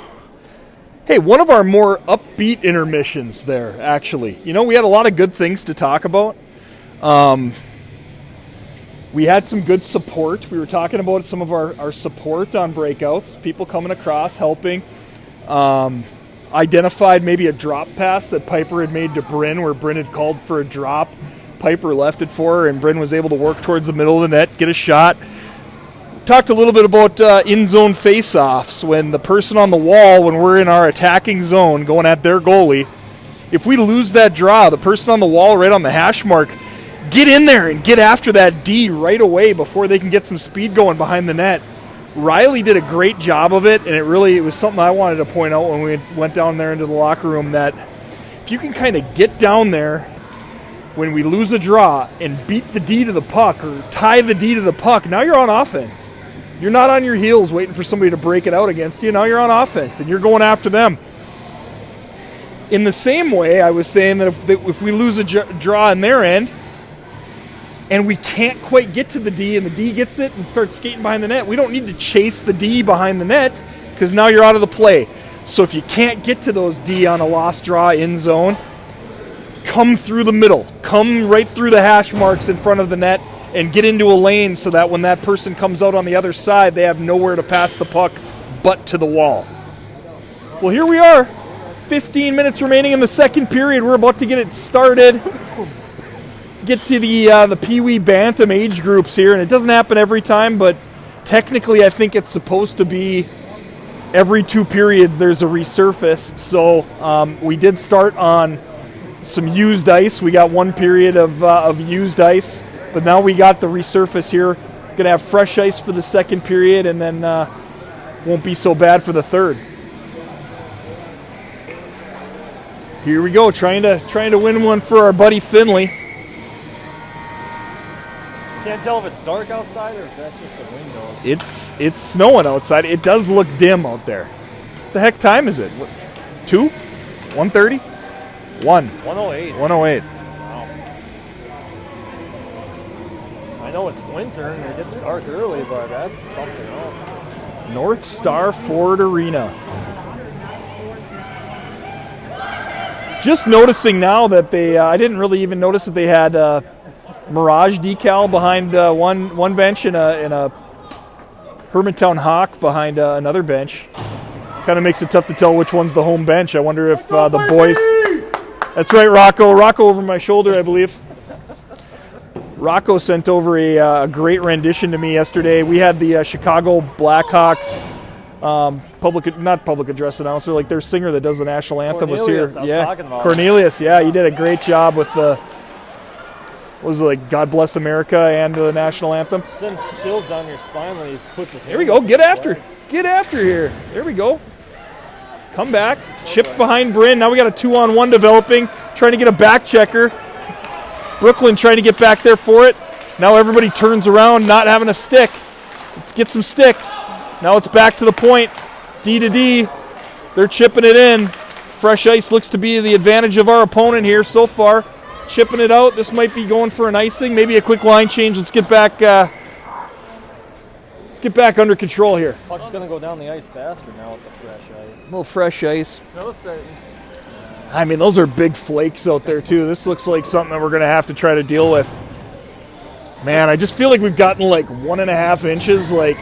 Hey, one of our more upbeat intermissions there, actually. You know, we had a lot of good things to talk about. We had some good support. We were talking about some of our support on breakouts, people coming across, helping. Identified maybe a drop pass that Piper had made to Bryn, where Bryn had called for a drop. Piper left it for her, and Bryn was able to work towards the middle of the net, get a shot. Talked a little bit about in-zone face-offs, when the person on the wall, when we're in our attacking zone going at their goalie, if we lose that draw, the person on the wall right on the hash mark, get in there and get after that D right away before they can get some speed going behind the net. Riley did a great job of it, and it was something I wanted to point out when we went down there into the locker room, that if you can kind of get down there when we lose a draw and beat the D to the puck or tie the D to the puck, now you're on offense. You're not on your heels waiting for somebody to break it out against you. Now you're on offense, and you're going after them. In the same way, I was saying that if we lose a draw on their end and we can't quite get to the D and the D gets it and starts skating behind the net, we don't need to chase the D behind the net because now you're out of the play. So if you can't get to those D on a lost draw in zone, come through the middle. Come right through the hash marks in front of the net and get into a lane so that when that person comes out on the other side, they have nowhere to pass the puck but to the wall. Well, here we are. 15 minutes remaining in the second period. We're about to get it started. Get to the Pee Wee Bantam age groups here, and it doesn't happen every time, but technically I think it's supposed to be every 2 periods there's a resurface. So we did start on some used ice. We got 1 period of used ice, but now we got the resurface here. Gonna have fresh ice for the second period, and then won't be so bad for the third. Here we go, trying to win one for our buddy Finley. Can't tell if it's dark outside or if that's just the windows. It's snowing outside. It does look dim out there. What the heck time is it? 2? 1:30? 1. 108. 108. Wow. I know it's winter and it gets dark early, but that's something else. North Star Ford Arena. Just noticing now that they, I didn't really even notice that they had Mirage decal behind one bench and a Hermantown Hawk behind another bench. Kind of makes it tough to tell which one's the home bench. I wonder if the boys... That's right, Rocco. Rocco over my shoulder, I believe. Rocco sent over a great rendition to me yesterday. We had the Chicago Blackhawks not public address announcer, like their singer that does the national anthem Cornelius, was here. I was talking about Cornelius, yeah, he did a great job with the, what was it, like God Bless America and the national anthem. Sends chills down your spine when he puts his hand. Here we go, get after here. There we go. Come back, chipped behind Bryn. Now we got a 2-on-1 developing, trying to get a back checker. Brooklyn trying to get back there for it. Now everybody turns around, not having a stick. Let's get some sticks. Now it's back to the point. D to D. They're chipping it in. Fresh ice looks to be the advantage of our opponent here so far. Chipping it out. This might be going for an icing. Maybe a quick line change. Let's get back under control here. Puck's going to go down the ice faster now with the fresh ice. A little fresh ice. Snow's starting. I mean, those are big flakes out there, too. This looks like something that we're going to have to try to deal with. Man, I just feel like we've gotten like 1.5 inches like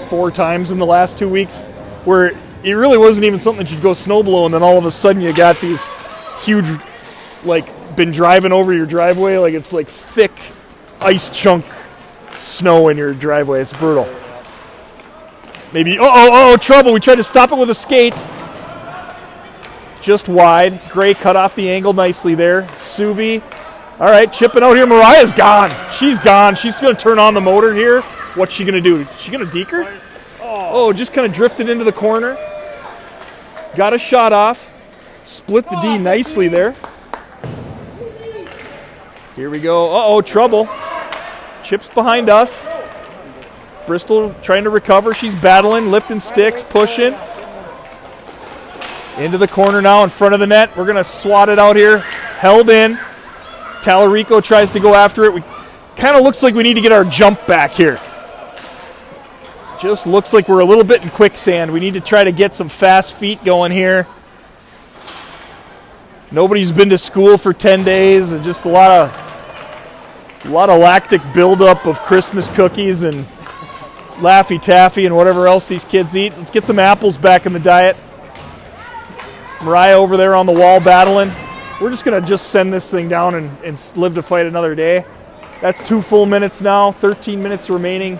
4 times in the last 2 weeks, where it really wasn't even something that you'd go snow blow, and then all of a sudden you got these huge, like, been driving over your driveway, like it's like thick ice chunk snow in your driveway. It's brutal. Maybe, trouble. We tried to stop it with a skate. just wide. Gray cut off the angle nicely there. Suvi. All right, chipping out here. Mariah's gone. She's gone. She's going to turn on the motor here. What's she going to do? Is she going to deke her? Oh, just kind of drifted into the corner. Got a shot off. Split the D nicely there. Here we go. Uh-oh, trouble. Chips behind us. Bristol trying to recover. She's battling, lifting sticks, pushing. Into the corner now in front of the net. We're going to swat it out here. Held in. Tallarico tries to go after it. We kind of looks like we need to get our jump back here. Just looks like we're a little bit in quicksand. We need to try to get some fast feet going here. Nobody's been to school for 10 days. And just a lot of lactic buildup of Christmas cookies and Laffy Taffy and whatever else these kids eat. Let's get some apples back in the diet. Mariah over there on the wall battling. We're just going to just send this thing down and live to fight another day. That's 2 full minutes now, 13 minutes remaining.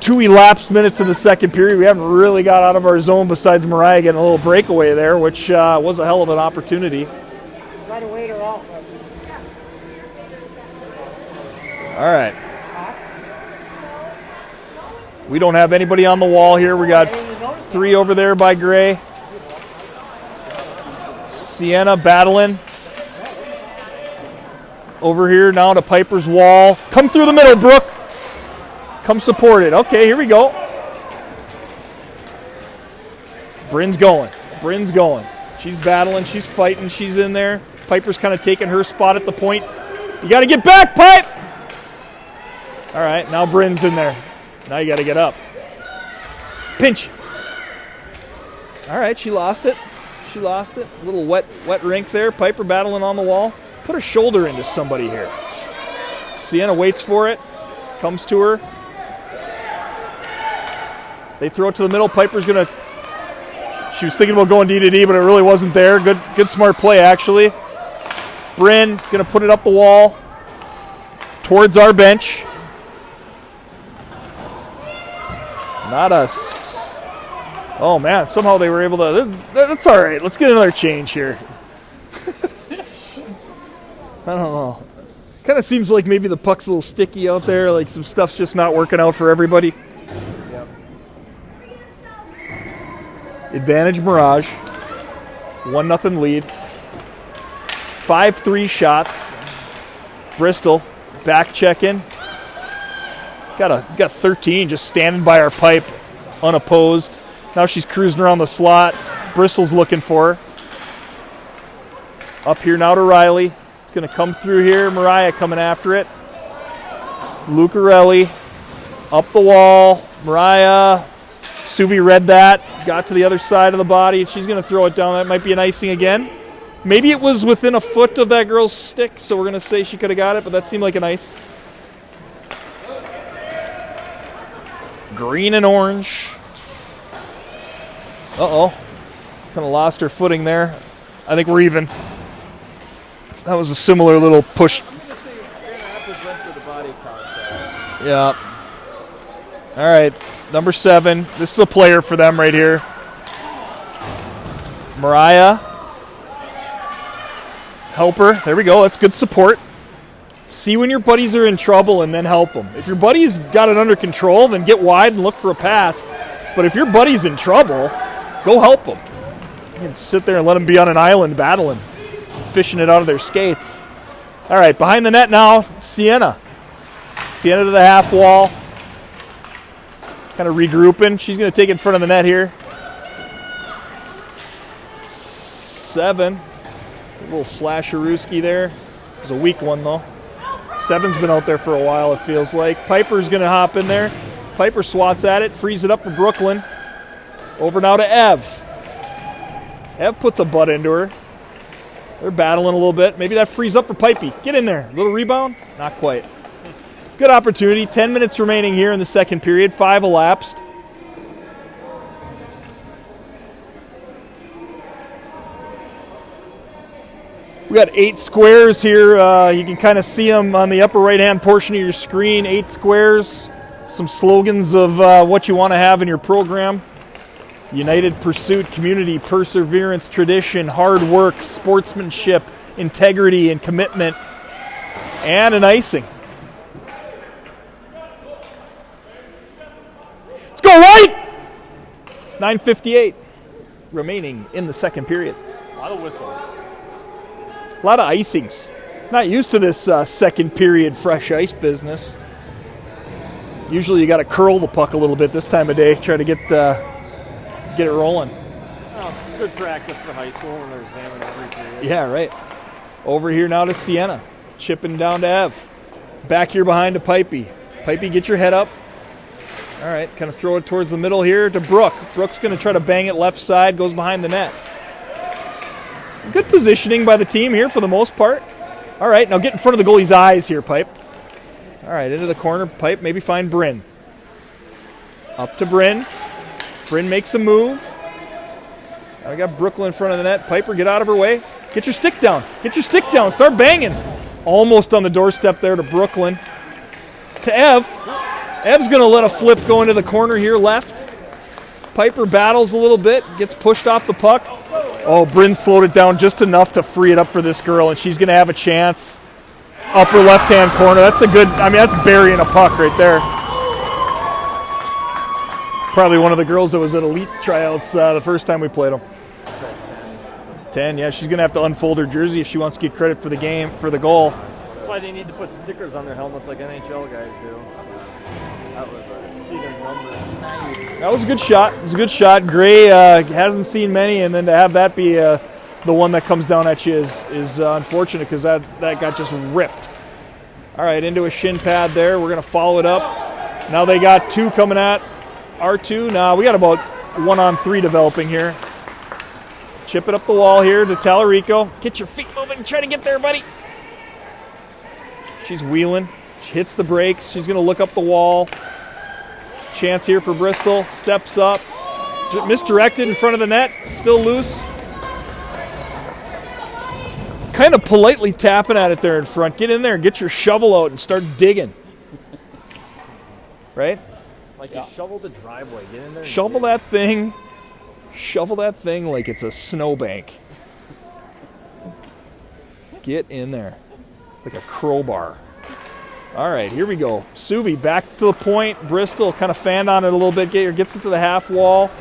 2 elapsed minutes in the second period. We haven't really got out of our zone besides Mariah getting a little breakaway there, which was a hell of an opportunity. Try to wait her out. All right. We don't have anybody on the wall here. We got 3 over there by Gray. Sienna battling. Over here now to Piper's wall. Come through the middle, Brooke. Come support it. Okay, here we go. Bryn's going. Bryn's going. She's battling. She's fighting. She's in there. Piper's kind of taking her spot at the point. You got to get back, Pipe! All right, now Bryn's in there. Now you got to get up. Pinch. All right, she lost it. She lost it. A little wet rink there. Piper battling on the wall. Put her shoulder into somebody here. Sienna waits for it. Comes to her. They throw it to the middle. Piper's going to... She was thinking about going D to D, but it really wasn't there. Good smart play, actually. Bryn going to put it up the wall towards our bench. Not us. Oh, man. Somehow they were able to... That's all right. Let's get another change here. I don't know. Kind of seems like maybe the puck's a little sticky out there. Like some stuff's just not working out for everybody. Yep. Advantage Mirage. 1-0 lead. 5-3 shots. Bristol back checking. Got 13 just standing by our pipe unopposed. Now she's cruising around the slot. Bristol's looking for her. Up here now to Riley. It's going to come through here. Mariah coming after it. Lucarelli up the wall. Mariah. Suvi read that. Got to the other side of the body. She's going to throw it down. That might be an icing again. Maybe it was within a foot of that girl's stick, so we're going to say she could have got it, but that seemed like an ice. Green and orange. Uh-oh. Kind of lost her footing there. I think we're even. That was a similar little push. Yeah. All right. Number 7. This is a player for them right here. Mariah. Help her. There we go. That's good support. See when your buddies are in trouble and then help them. If your buddy's got it under control, then get wide and look for a pass. But if your buddy's in trouble, go help them. You can sit there and let them be on an island battling, fishing it out of their skates. All right, behind the net now, Sienna. Sienna to the half wall. Kind of regrouping. She's going to take it in front of the net here. 7. A little slasherooski there. It was a weak one, though. 7's been out there for a while, it feels like. Piper's going to hop in there. Piper swats at it, frees it up for Brooklyn. Over now to Ev. Ev puts a butt into her. They're battling a little bit. Maybe that frees up for Pipey. Get in there. Little rebound? Not quite. Good opportunity. 10 minutes remaining here in the second period. 5 elapsed. We got 8 squares here. You can kind of see them on the upper right-hand portion of your screen. 8 squares. Some slogans of what you want to have in your program. United pursuit, community, perseverance, tradition, hard work, sportsmanship, integrity, and commitment. And an icing. Let's go right! 9:58 remaining in the second period. A lot of whistles. A lot of icings. Not used to this second period fresh ice business. Usually you got to curl the puck a little bit this time of day, try to get it rolling. Well, good practice for high school when they're examining every period. Yeah, right. Over here now to Sienna. Chipping down to Ev. Back here behind to Pipey. Pipey, get your head up. All right, kind of throw it towards the middle here to Brooke. Brooke's going to try to bang it left side, goes behind the net. Good positioning by the team here for the most part. All right, now get in front of the goalie's eyes here, Pipe. All right, into the corner, Pipe, maybe find Bryn. Up to Bryn. Bryn makes a move. Now we got Brooklyn in front of the net. Piper, get out of her way. Get your stick down. Get your stick down. Start banging. Almost on the doorstep there to Brooklyn. To Ev. Ev's going to let a flip go into the corner here left. Piper battles a little bit. Gets pushed off the puck. Oh, Bryn slowed it down just enough to free it up for this girl, and she's going to have a chance. Upper left-hand corner. That's a good, that's burying a puck right there. Probably one of the girls that was at elite tryouts the first time we played them. 10, yeah, she's going to have to unfold her jersey if she wants to get credit for the game, for the goal. That's why they need to put stickers on their helmets like NHL guys do. That was see their numbers. That was a good shot. It was a good shot. Gray hasn't seen many, and then to have that be the one that comes down at you is unfortunate because that got just ripped. All right, into a shin pad there. We're going to follow it up. Now they got two coming at R2. Now we got about 1-on-3 developing here. Chip it up the wall here to Tallarico. Get your feet moving. Try to get there, buddy. She's wheeling. She hits the brakes. She's going to look up the wall. Chance here for Bristol. Steps up. Misdirected in front of the net. Still loose. Kind of politely tapping at it there in front. Get in there and get your shovel out and start digging. Right? Like you shovel the driveway. Get in there. Shovel that thing. Shovel that thing like it's a snowbank. Get in there. Like a crowbar. All right, here we go. Suvi back to the point. Bristol kind of fanned on it a little bit. Gets it to the half wall.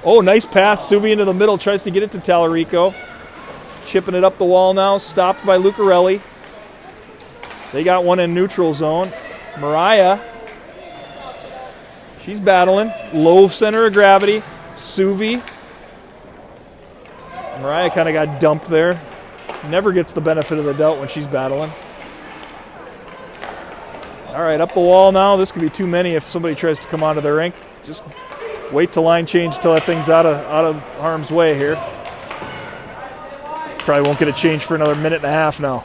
Oh, nice pass. Suvi into the middle. Tries to get it to Tallarico. Chipping it up the wall now. Stopped by Lucarelli. They got one in neutral zone. Mariah. She's battling. Low center of gravity. Suvi. Mariah kind of got dumped there. Never gets the benefit of the doubt when she's battling. All right, up the wall now. This could be too many if somebody tries to come onto the rink. Just wait to line change until that thing's out of harm's way here. Probably won't get a change for another minute and a half now.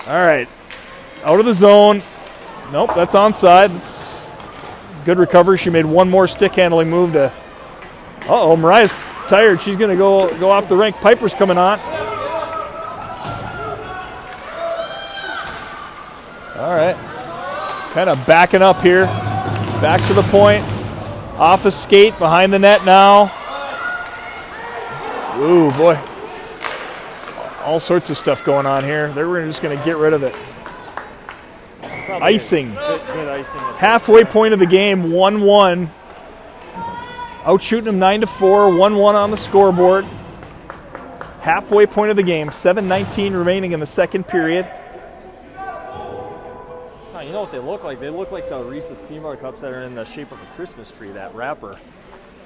All right, out of the zone. Nope, that's onside. That's good recovery. She made one more stick handling move to. Uh-oh, Mariah's tired. She's going to go off the rink. Piper's coming on. All right. Kind of backing up here. Back to the point. Off a skate, behind the net now. Ooh, boy. All sorts of stuff going on here. They're just going to get rid of it. Probably Icing. Good icing. Halfway point of the game, 1-1. Out shooting them 9-4, 1-1 on the scoreboard. Halfway point of the game, 7:19 remaining in the second period. Oh, you know what they look like? They look like the Reese's Peanut Cups that are in the shape of a Christmas tree, that wrapper.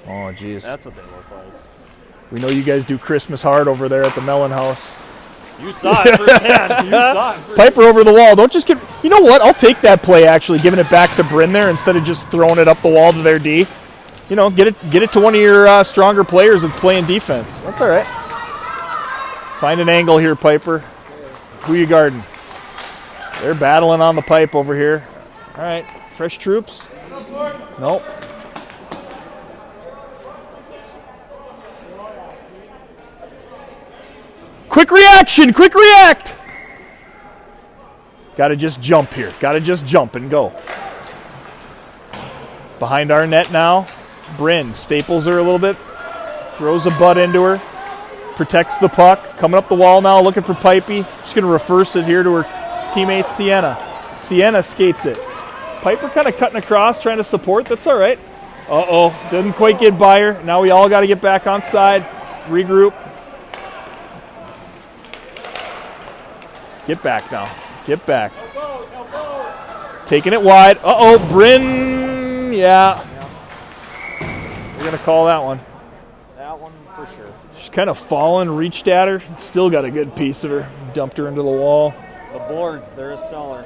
Oh, jeez. That's what they look like. We know you guys do Christmas hard over there at the Mellon House. You saw it firsthand. You saw it firsthand. Piper over the wall. Don't just get... You know what? I'll take that play, actually, giving it back to Bryn there instead of just throwing it up the wall to their D. You know, get it to one of your stronger players that's playing defense. That's all right. Find an angle here, Piper. Who you guarding? They're battling on the pipe over here. All right. Fresh troops? Nope. Quick reaction! Quick react! Got to just jump here. Got to just jump and go. Behind our net now. Bryn staples her a little bit, throws a butt into her, protects the puck, coming up the wall now, looking for Pipey. She's going to reverse it here to her teammate Sienna. Sienna skates it. Piper kind of cutting across, trying to support. That's all right. Uh-oh, didn't quite get by her. Now we all got to get back on side, regroup. Get back now. Get back. Taking it wide. Uh-oh, Bryn. Yeah. We're going to call that one. That one for sure. She's kind of fallen, reached at her. Still got a good piece of her. Dumped her into the wall. The boards, they're a seller.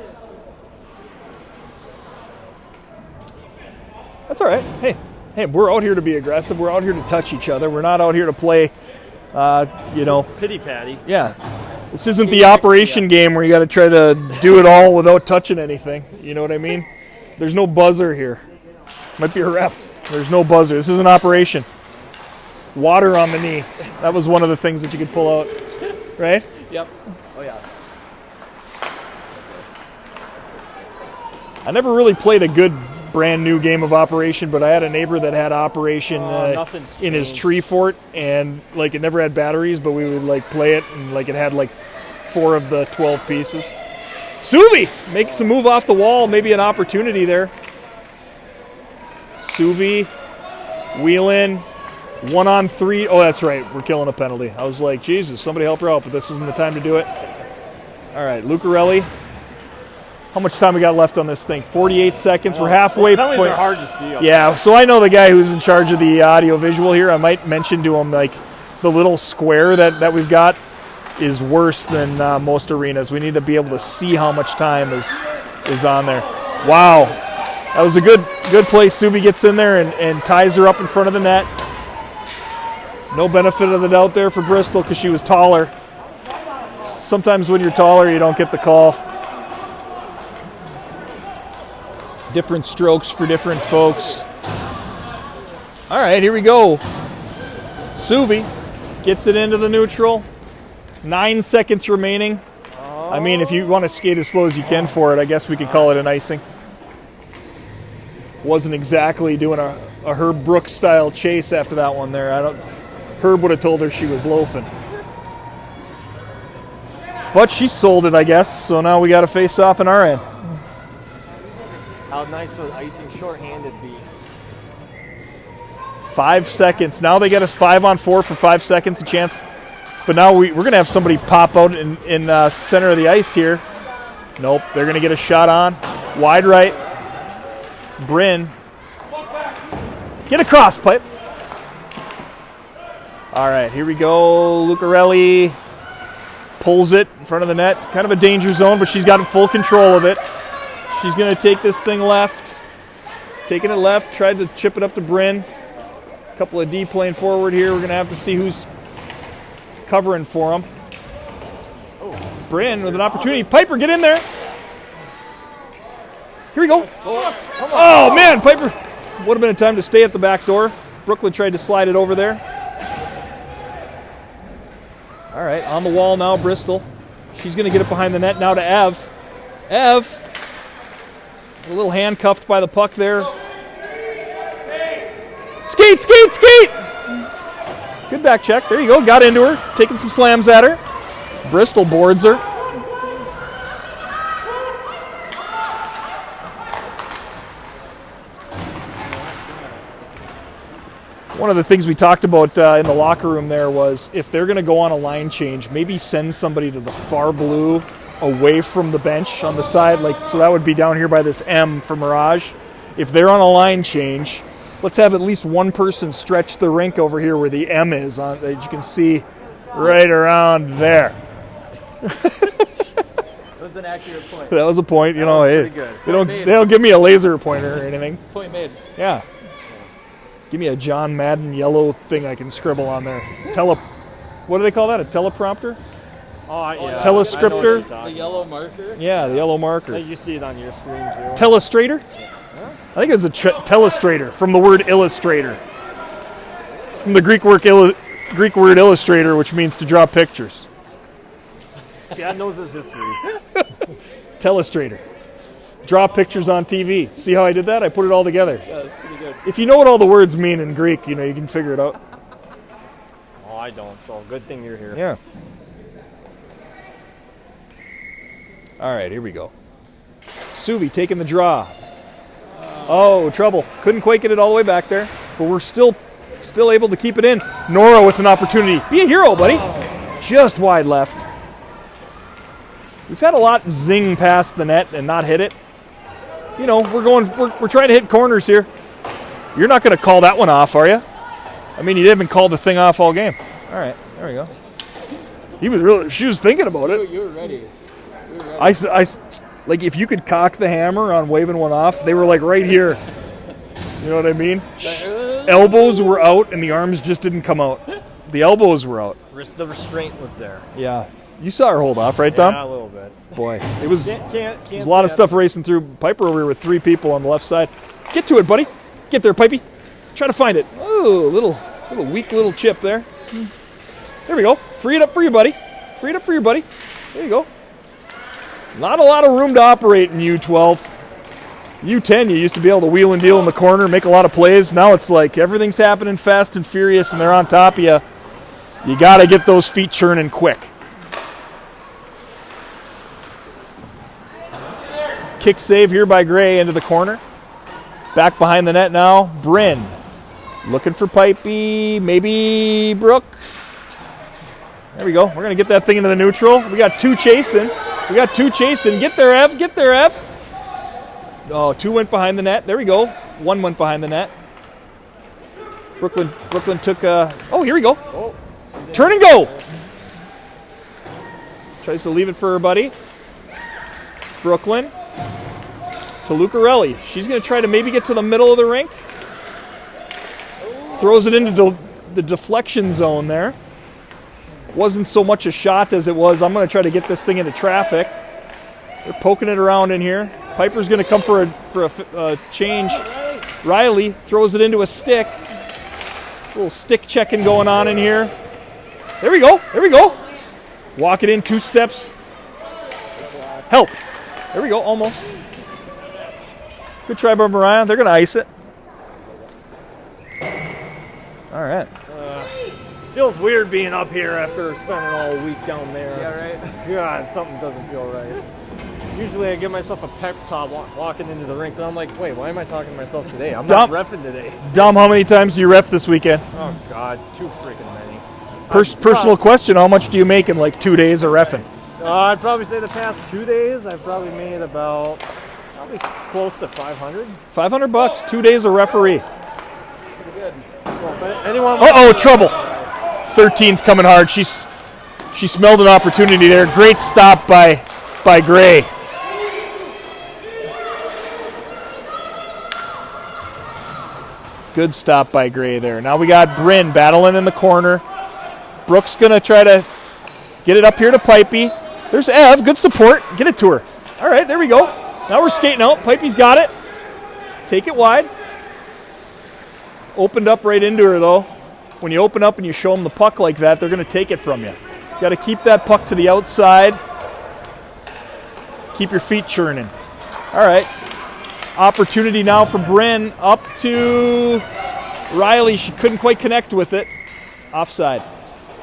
That's all right. Hey, we're out here to be aggressive. We're out here to touch each other. We're not out here to play, Pity patty. Yeah. This isn't the operation game where you got to try to do it all without touching anything. You know what I mean? There's no buzzer here. Might be a ref. There's no buzzer. This is an operation. Water on the knee. That was one of the things that you could pull out, right? Yep. Oh yeah. I never really played a good brand new game of Operation, but I had a neighbor that had Operation in his tree fort, and like it never had batteries, but we would like play it, and like it had like 4 of the 12 pieces. Suvi makes a move off the wall, maybe an opportunity there. Suvi, wheel in, 1-on-3. Oh, that's right, we're killing a penalty. I was like, Jesus, somebody help her out, but this isn't the time to do it. All right, Lucarelli. How much time we got left on this thing? 48 seconds. We're halfway. Those penalties are hard to see. Yeah, so I know the guy who's in charge of the audio visual here. I might mention to him like the little square that we've got is worse than most arenas. We need to be able to see how much time is on there. Wow, that was a good play. Suvi gets in there and ties her up in front of the net. No benefit of the doubt there for Bristol because she was taller. Sometimes when you're taller, you don't get the call. Different strokes for different folks. All right, here we go. Suvi gets it into the neutral. 9 seconds remaining. I mean, if you want to skate as slow as you can for it, I guess we could call it an icing. Wasn't exactly doing a Herb Brooks style chase after that one there. Herb would have told her she was loafing. But she sold it, I guess, so now we got to face off in our end. How nice would icing shorthanded be? 5 seconds. Now they get us 5-on-4 for 5 seconds, a chance. But now we're going to have somebody pop out in center of the ice here. Nope, they're going to get a shot on. Wide right. Bryn. Get across, pipe. All right, here we go. Lucarelli pulls it in front of the net. Kind of a danger zone, but she's got full control of it. She's going to take this thing left. Taking it left, tried to chip it up to Bryn. A couple of D playing forward here. We're going to have to see who's covering for him. Bryn with an opportunity. Piper, get in there. Here we go. Oh, man, Piper. Would have been a time to stay at the back door. Brooklyn tried to slide it over there. All right, on the wall now, Bristol. She's going to get it behind the net now to Ev. Ev. A little handcuffed by the puck there. Skate, skate, skate! Good back check. There you go. Got into her. Taking some slams at her. Bristol boards her. One of the things we talked about in the locker room there was if they're going to go on a line change, maybe send somebody to the far blue away from the bench on the side, so that would be down here by this M for Mirage. If they're on a line change, let's have at least one person stretch the rink over here where the M is, that you can see right around there. That was an accurate point. That was a point. You know, pretty good. They don't give me a laser pointer or anything. Point made. Yeah. Give me a John Madden yellow thing I can scribble on there. What do they call that? A teleprompter? Oh, yeah. Telescriptor? The yellow marker? Yeah, the yellow marker. You see it on your screen, too. Telestrator? I think it's a telestrator from the word illustrator. From the Greek word illustrator, which means to draw pictures. Chad knows his history. Telestrator. draw pictures on TV. See how I did that? I put it all together. Yeah, that's pretty good. If you know what all the words mean in Greek, you can figure it out. Oh, I don't, so good thing you're here. Yeah. All right, here we go. Suvi taking the draw. Oh, trouble. Couldn't quite get it all the way back there, but we're still able to keep it in. Nora with an opportunity. Be a hero, buddy. Just wide left. We've had a lot zing past the net and not hit it. We're trying to hit corners here. You're not going to call that one off, are you? I mean, you haven't called the thing off all game. All right, there we go. She was thinking about it. You were ready. Like if you could cock the hammer on waving one off, they were like right here. You know what I mean? Elbows were out and the arms just didn't come out. The elbows were out. The restraint was there. Yeah. You saw her hold off, right, Tom? Yeah, a little bit. Boy, it was Can't a lot of stuff racing through. Piper over here with 3 people on the left side. Get to it, buddy. Get there, Pipey. Try to find it. Oh, little weak little chip there. There we go. Free it up for you, buddy. There you go. Not a lot of room to operate in U12. U10, you used to be able to wheel and deal in the corner, make a lot of plays. Now it's like everything's happening fast and furious, and they're on top of you. You got to get those feet churning quick. Kick save here by Gray into the corner. Back behind the net now, Bryn. Looking for Pipey, maybe Brooke. There we go. We're going to get that thing into the neutral. We got 2 chasing. Get there, F. Oh, 2 went behind the net. There we go. 1 went behind the net. Brooklyn took here we go. Turn and go. Tries to leave it for her buddy. Brooklyn to Lucarelli. She's going to try to maybe get to the middle of the rink. Throws it into the deflection zone there. Wasn't so much a shot as it was, I'm going to try to get this thing into traffic. They're poking it around in here. Piper's going to come for a change. Riley throws it into a stick. A little stick checking going on in here. There we go. Walk it in 2 steps. Help. There we go, almost. Good try by Mariah. They're going to ice it. All right. Feels weird being up here after spending all week down there. Yeah, right? God, something doesn't feel right. Usually I give myself a pep talk walking into the rink, but I'm like, wait, why am I talking to myself today? I'm not reffing today. Dom, how many times do you ref this weekend? Oh, God, too freaking many. Personal question, how much do you make in like 2 days of reffing? I'd probably say the past 2 days, I've probably made about close to 500. $500, 2 days of referee. Pretty good. So if anyone Trouble. 13's coming hard. She smelled an opportunity there. Great stop by Gray. Good stop by Gray there. Now we got Bryn battling in the corner. Brooke's going to try to get it up here to Pipey. There's Ev. Good support. Get it to her. All right, there we go. Now we're skating out. Pipey's got it. Take it wide. Opened up right into her, though. When you open up and you show them the puck like that, they're going to take it from you. You got to keep that puck to the outside. Keep your feet churning. All right. Opportunity now for Bryn up to Riley. She couldn't quite connect with it. Offside.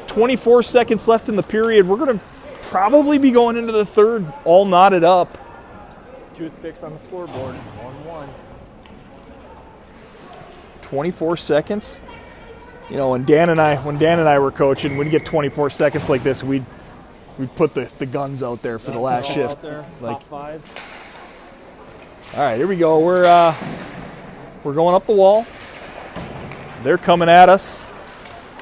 24 seconds left in the period. We're going to probably be going into the third all knotted up. Toothpicks on the scoreboard. 1-1. 24 seconds. You know, when Dan and I were coaching, we'd get 24 seconds like this, we'd put the guns out there for the last shift. Out there, like, top 5. All right, here we go. We're going up the wall. They're coming at us.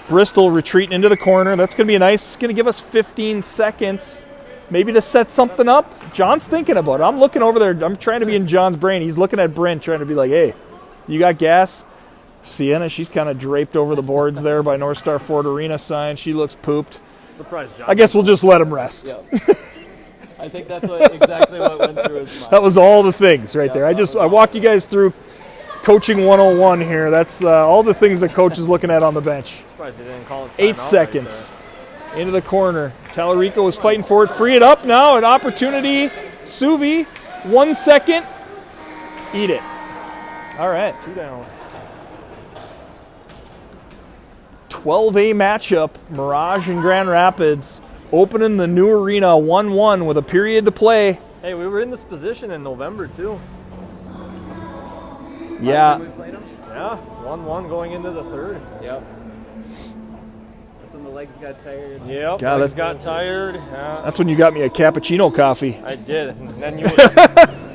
Bristol retreating into the corner. That's going to be nice. It's going to give us 15 seconds, maybe to set something up. John's thinking about it. I'm looking over there. I'm trying to be in John's brain. He's looking at Brent, trying to be like, hey, you got gas? Sienna, she's kind of draped over the boards there by North Star Ford Arena sign. She looks pooped. Surprise, John. I guess we'll just let him rest. Yep. I think that's exactly what went through his mind. That was all the things right there. I walked you guys through coaching 101 here. That's all the things the coach is looking at on the bench. Surprised they didn't call us 8 seconds. Into the corner. Tallarico is fighting for it. Free it up now. An opportunity. Suvi 1 second. Eat it. All right. 2 down. 12A matchup, Mirage and Grand Rapids, opening the new arena 1-1 with a period to play. Hey, we were in this position in November, too. Yeah. We played them? Yeah, 1-1 going into the third. Yep. That's when the legs got tired. Yep, God, legs that- got tired. Yeah, That's when you got me a cappuccino coffee. I did. And then you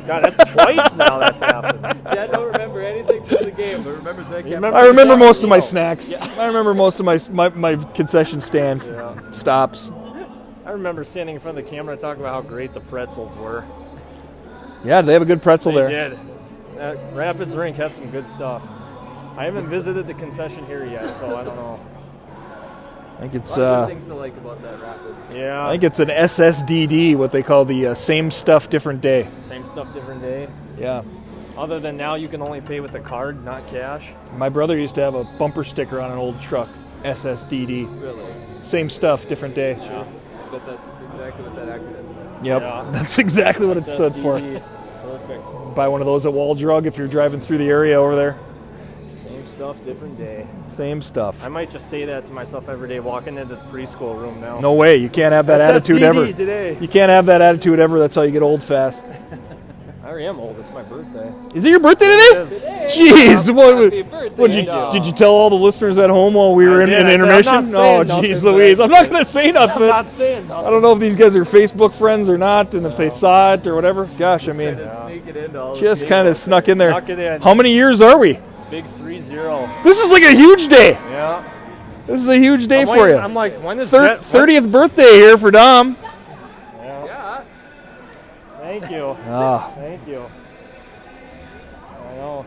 God, that's twice now that's happened. Dad don't remember anything from the game, but remembers that remember- I remember most of my cappuccino. snacks. I remember most of my concession stand stops. I remember standing in front of the camera talking about how great the pretzels were. Yeah, they have a good pretzel They there. did. That Rapids Rink had some good stuff. I haven't visited the concession here yet, so I don't know. I think it's A lot of good things to like about that Rapids. Yeah, I think it's an SSDD, what they call the same stuff, different day. same stuff, different day. Yeah. Other than now, you can only pay with a card, not cash. My brother used to have a bumper sticker on an old truck, SSDD. Really. Same stuff, different day. But that's exactly what that acronym is. Yep, Yeah. that's exactly what it stood for. SSDD. Perfect. Buy one of those at Wall Drug if you're driving through the area over there. Same stuff, different day. Same stuff. I might just say that to myself every day walking into the preschool room now. No way, you can't have that attitude SSDD ever. today. You can't have that attitude ever. That's how you get old fast. I already am old. It's my birthday. Is it your birthday It today? is. Jeez, Happy birthday, did you tell all the listeners at home while we were in did. an I said, I'm intermission? not saying Oh, nothing, jeez, but Louise, I- I'm not gonna say nothing. I'm not saying nothing. I don't know if these guys are Facebook friends or not, and if they saw it or whatever. Gosh, I mean, Just sneak it into all just the kind of snuck in there. Snuck it in. How many years are we? Big 3-0. This is like a huge day. Yeah. This is a huge day I'm for waiting- you. I'm like, when is 30th birthday here for Dom. Yeah. Thank you. Ah, Thank you. I know.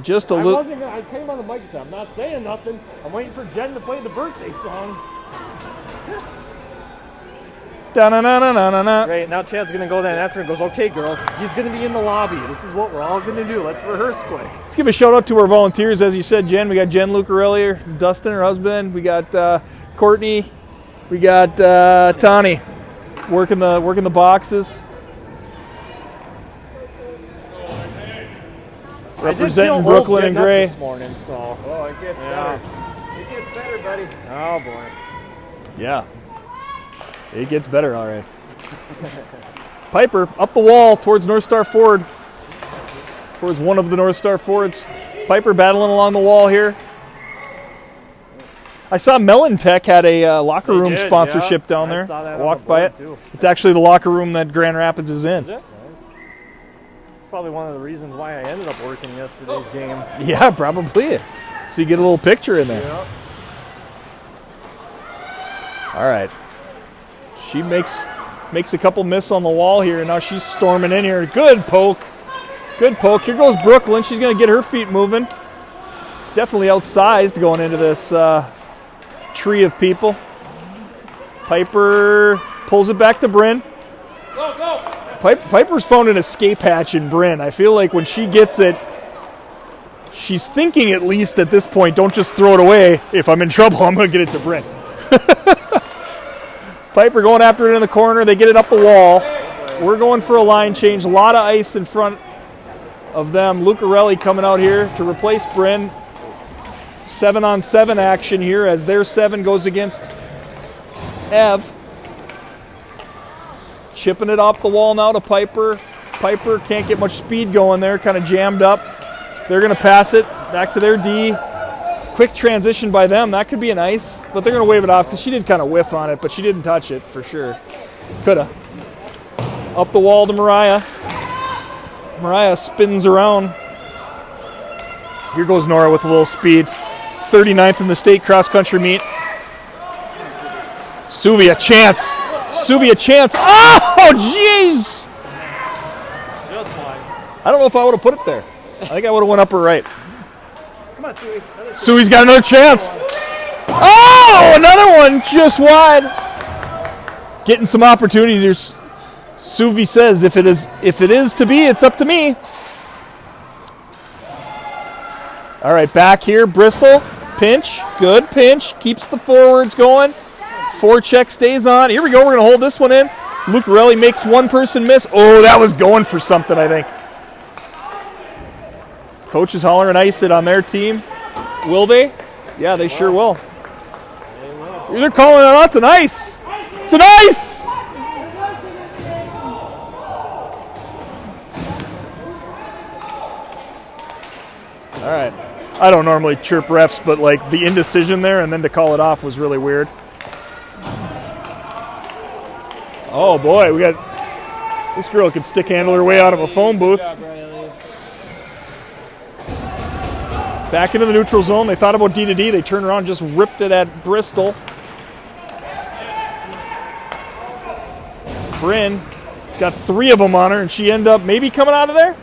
just a I little. wasn't gonna, I came on the mic and said, I'm not saying nothing. I'm waiting for Jen to play the birthday song. Da-na-na-na-na-na. Great, now Chad's gonna go then after and goes, okay girls, he's gonna be in the lobby. This is what we're all gonna do. Let's rehearse quick. Let's give a shout out to our volunteers, as you said, Jen. We got Jen Lucarelli, Dustin, her husband. We got Courtney. We got Tawny working the boxes. Representing Brooklyn and Gray. This morning, so. Oh, it gets Yeah. better. It gets better, buddy. Oh boy. Yeah, it gets better, all right. Piper up the wall towards North Star Ford, towards one of the North Star Fords. Piper battling along the wall here. I saw Mellon Tech had a locker room did, sponsorship yeah. down I there. saw that I on walked the by board, it. too. It's actually the locker room that Grand Rapids is in. Is it? Nice. It's probably one of the reasons why I ended up working yesterday's game. Yeah, probably. So you get a little picture in there. Yeah. All right. She makes a couple miss on the wall here, and now she's storming in here. Good poke. Good poke. Here goes Brooklyn. She's going to get her feet moving. Definitely outsized going into this tree of people. Piper pulls it back to Bryn. Piper's found an escape hatch in Bryn. I feel like when she gets it, she's thinking at least at this point, don't just throw it away. If I'm in trouble, I'm going to get it to Bryn. Piper going after it in the corner. They get it up the wall. We're going for a line change. A lot of ice in front of them. Lucarelli coming out here to replace Bryn. 7-on-7 action here as their 7 goes against Ev. Chipping it off the wall now to Piper. Piper can't get much speed going there. Kind of jammed up. They're going to pass it back to their D. Quick transition by them. That could be an ice, but they're going to wave it off because she did kind of whiff on it, but she didn't touch it for sure. Coulda. Up the wall to Mariah. Mariah spins around. Here goes Nora with a little speed. 39th in the state cross-country meet. Suvi, a chance. Suvi, a chance. Oh, jeez! Just fine. I don't know if I would have put it there. I think I would have went up or right. Come on, Suey. Sui's got another chance. Oh, another one just wide. Getting some opportunities here. Suvi says, if it is to be, it's up to me. All right, back here, Bristol. Pinch, good pinch. Keeps the forwards going. Forecheck stays on. Here we go. We're going to hold this one in. Lucarelli makes one person miss. Oh, that was going for something, I think. Coach is hollering ice it on their team. Will they? Yeah, they sure will. They're calling it out. It's an ice. It's an ice! All right. I don't normally chirp refs, but like the indecision there and then to call it off was really weird. Oh boy, we got this girl could stick handle her way out of a phone booth. Back into the neutral zone. They thought about D to D. They turned around and just ripped it at Bristol. Bryn got 3 of them on her, and she ended up maybe coming out of there.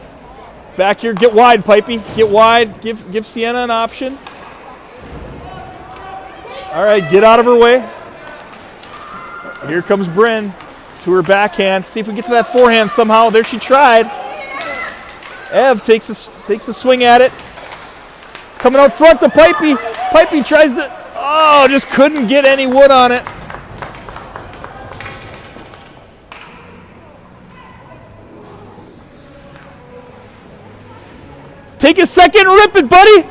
Back here, get wide, Pipey. Get wide. Give Sienna an option. All right, get out of her way. Here comes Bryn to her backhand. See if we get to that forehand somehow. There she tried. Ev takes a swing at it. It's coming out front to Pipey. Pipey tries to, just couldn't get any wood on it. Take a second, rip it, buddy.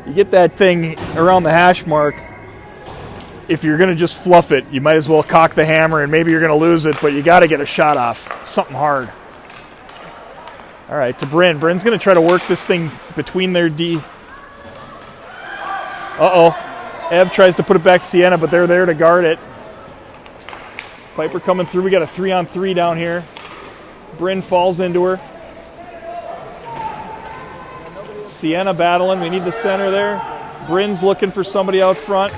You get that thing around the hash mark. If you're going to just fluff it, you might as well cock the hammer and maybe you're going to lose it, but you got to get a shot off. Something hard. All right, to Bryn. Bryn's going to try to work this thing between their D. Uh-oh. Ev tries to put it back to Sienna, but they're there to guard it. Piper coming through. We got a 3-on-3 down here. Bryn falls into her. Sienna battling. We need the center there. Bryn's looking for somebody out front.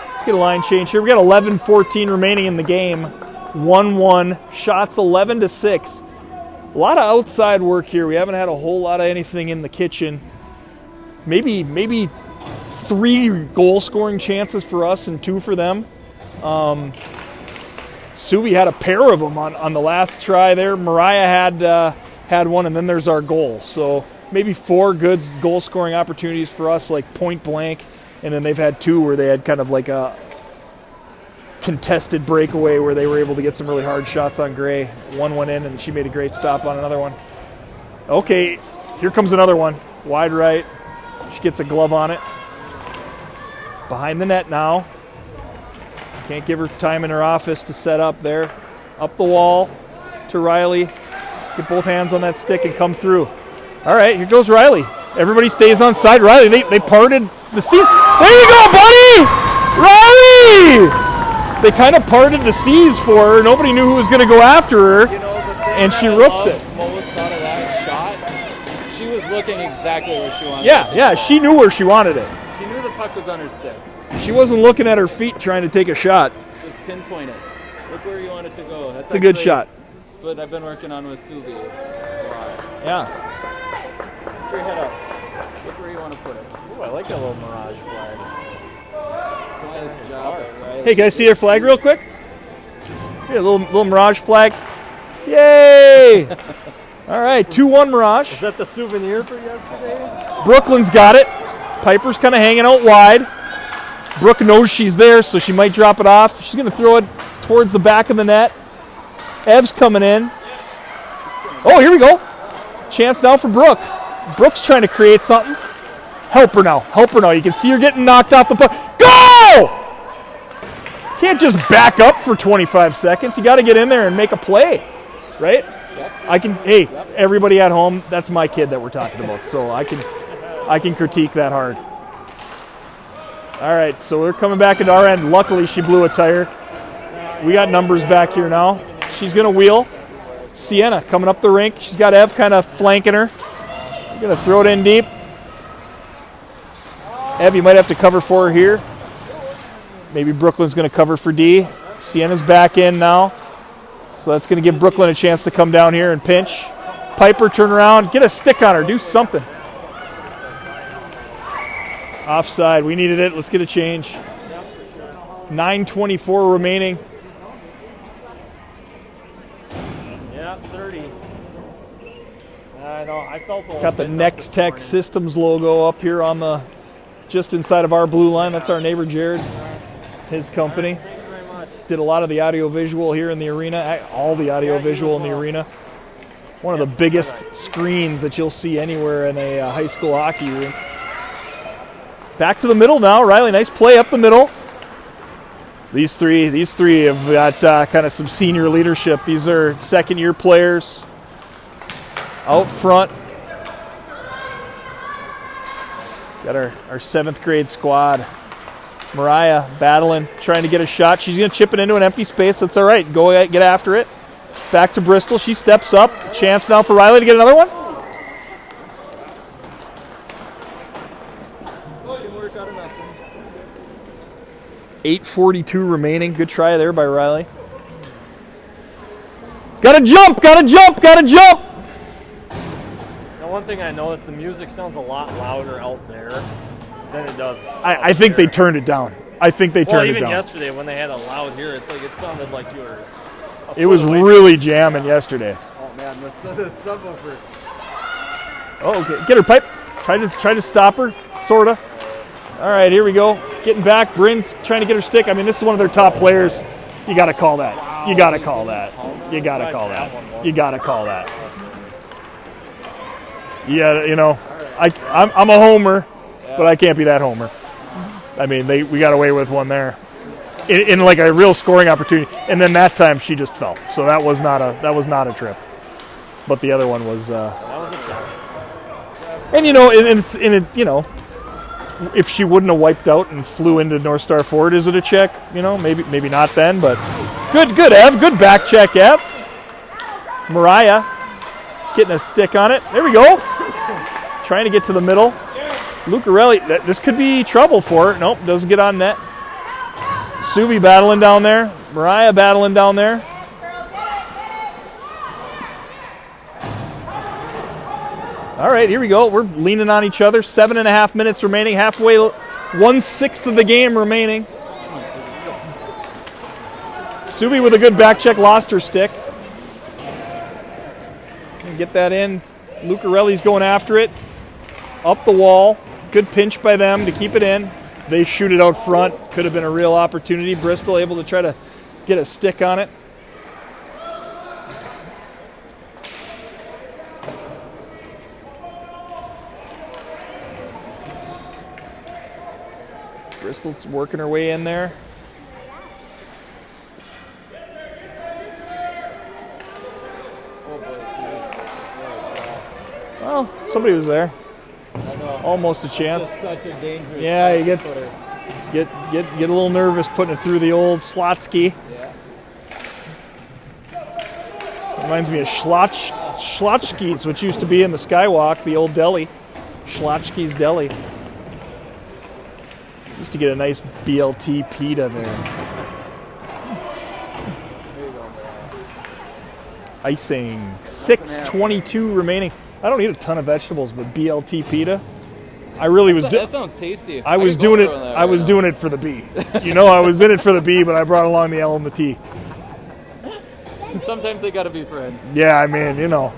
Let's get a line change here. We got 11:14 remaining in the game. 1-1. Shots 11-6. A lot of outside work here. We haven't had a whole lot of anything in the kitchen. Maybe 3 goal-scoring chances for us and 2 for them. Suvi had a pair of them on the last try there. Mariah had one, and then there's our goal. So maybe 4 good goal-scoring opportunities for us, like point blank, and then they've had 2 where they had kind of like a contested breakaway where they were able to get some really hard shots on Gray. One went in, and she made a great stop on another one. Okay, here comes another one. Wide right. She gets a glove on it. Behind the net now. Can't give her time in her office to set up there. Up the wall to Riley. Get both hands on that stick and come through. All right, here goes Riley. Everybody stays on side. Riley, they parted the seas. There you go, buddy! Riley! They kind of parted the seas for her. Nobody knew who was going to go after her, and she roofs it. Most out of that shot, she was looking exactly where she wanted it. Yeah, she knew where she wanted it. She knew the puck was on her stick. She wasn't looking at her feet trying to take a shot. Just pinpoint it. Look where you want it to go. It's a good shot. That's what I've been working on with Suvi. Yeah. Put your head up. Look where you want to put it. Ooh, I like that little Mirage flag. Nice job, Riley. Hey, can I see your flag real quick? Here, a little Mirage flag. Yay! All right, 2-1 Mirage. Is that the souvenir for yesterday? Brooklyn's got it. Piper's kind of hanging out wide. Brooke knows she's there, so she might drop it off. She's going to throw it towards the back of the net. Ev's coming in. Oh, here we go. Chance now for Brooke. Brooke's trying to create something. Help her now. Help her now. You can see her getting knocked off the puck. Go! Can't just back up for 25 seconds. You got to get in there and make a play, right? Hey, everybody at home, that's my kid that we're talking about, so I can critique that hard. All right, so we're coming back into our end. Luckily, she blew a tire. We got numbers back here now. She's going to wheel. Sienna coming up the rink. She's got Ev kind of flanking her. Going to throw it in deep. Ev, you might have to cover for her here. Maybe Brooklyn's going to cover for D. Sienna's back in now. So that's going to give Brooklyn a chance to come down here and pinch. Piper, turn around. Get a stick on her. Do something. Offside. We needed it. Let's get a change. 9:24 remaining. Yeah, 30. I know. I felt a Got the Next Tech Systems logo up here on the just inside of our blue line. That's our neighbor Jared. his company. Thank you very much. Did a lot of the audio-visual here in the arena, all the audio-visual in the arena. One of the biggest screens that you'll see anywhere in a high school hockey rink. Back to the middle now, Riley. Nice play up the middle. These three have got kind of some senior leadership. These are second-year players out front. Got our 7th grade squad. Mariah battling, trying to get a shot. She's going to chip it into an empty space. That's all right. Go get after it. Back to Bristol. She steps up. Chance now for Riley to get another one. 8:42 remaining. Good try there by Riley. Gotta jump! Gotta jump! Gotta jump! Now, one thing I noticed, the music sounds a lot louder out there than it does. I think they turned it down. I think they turned it even down. yesterday when they had it loud here, it's like it sounded like you were. It was really jamming yesterday. Oh man, the subwoofer. Oh, okay. Get her pipe. Try to stop her, sorta. All right, here we go. Getting back. Bryn's trying to get her stick. I mean, this is one of their top players. You got to call that. You got to call that. You got to call that. You got to call that. Yeah, you know, I'm a homer, but I can't be that homer. I mean, we got away with one there, in like a real scoring opportunity, and then that time she just fell. So that was not a trip. But the other one was. And you know, if she wouldn't have wiped out and flew into North Star Ford, is it a check? You know, maybe not then, but good Ev, good back check, Ev. Mariah getting a stick on it. There we go. Trying to get to the middle. Lucarelli, this could be trouble for her. Nope, doesn't get on net. Suvi battling down there. Mariah battling down there. All right, here we go. We're leaning on each other. 7.5 minutes remaining. Halfway, 1/6 of the game remaining. Suvi with a good back check, lost her stick. Get that in. Lucarelli's going after it. Up the wall. Good pinch by them to keep it in. They shoot it out front. Could have been a real opportunity. Bristol able to try to get a stick on it. Bristol's working her way in there. Well, somebody was there. Almost a chance. Just such a dangerous. Yeah, you footer. get a little nervous putting it through the old Slotsky. Yeah. Reminds me of Schlotsky's, which used to be in the Skywalk, the old deli. Schlotsky's Deli. Used to get a nice BLT pita there. There you go. Icing. 6:22 remaining. I don't eat a ton of vegetables, but BLT pita. I really was. That sounds tasty. I was doing it. I was doing it for the B. You know, I was in it for the B, but I brought along the L and the T. Sometimes they gotta be friends. Yeah, I mean, you know,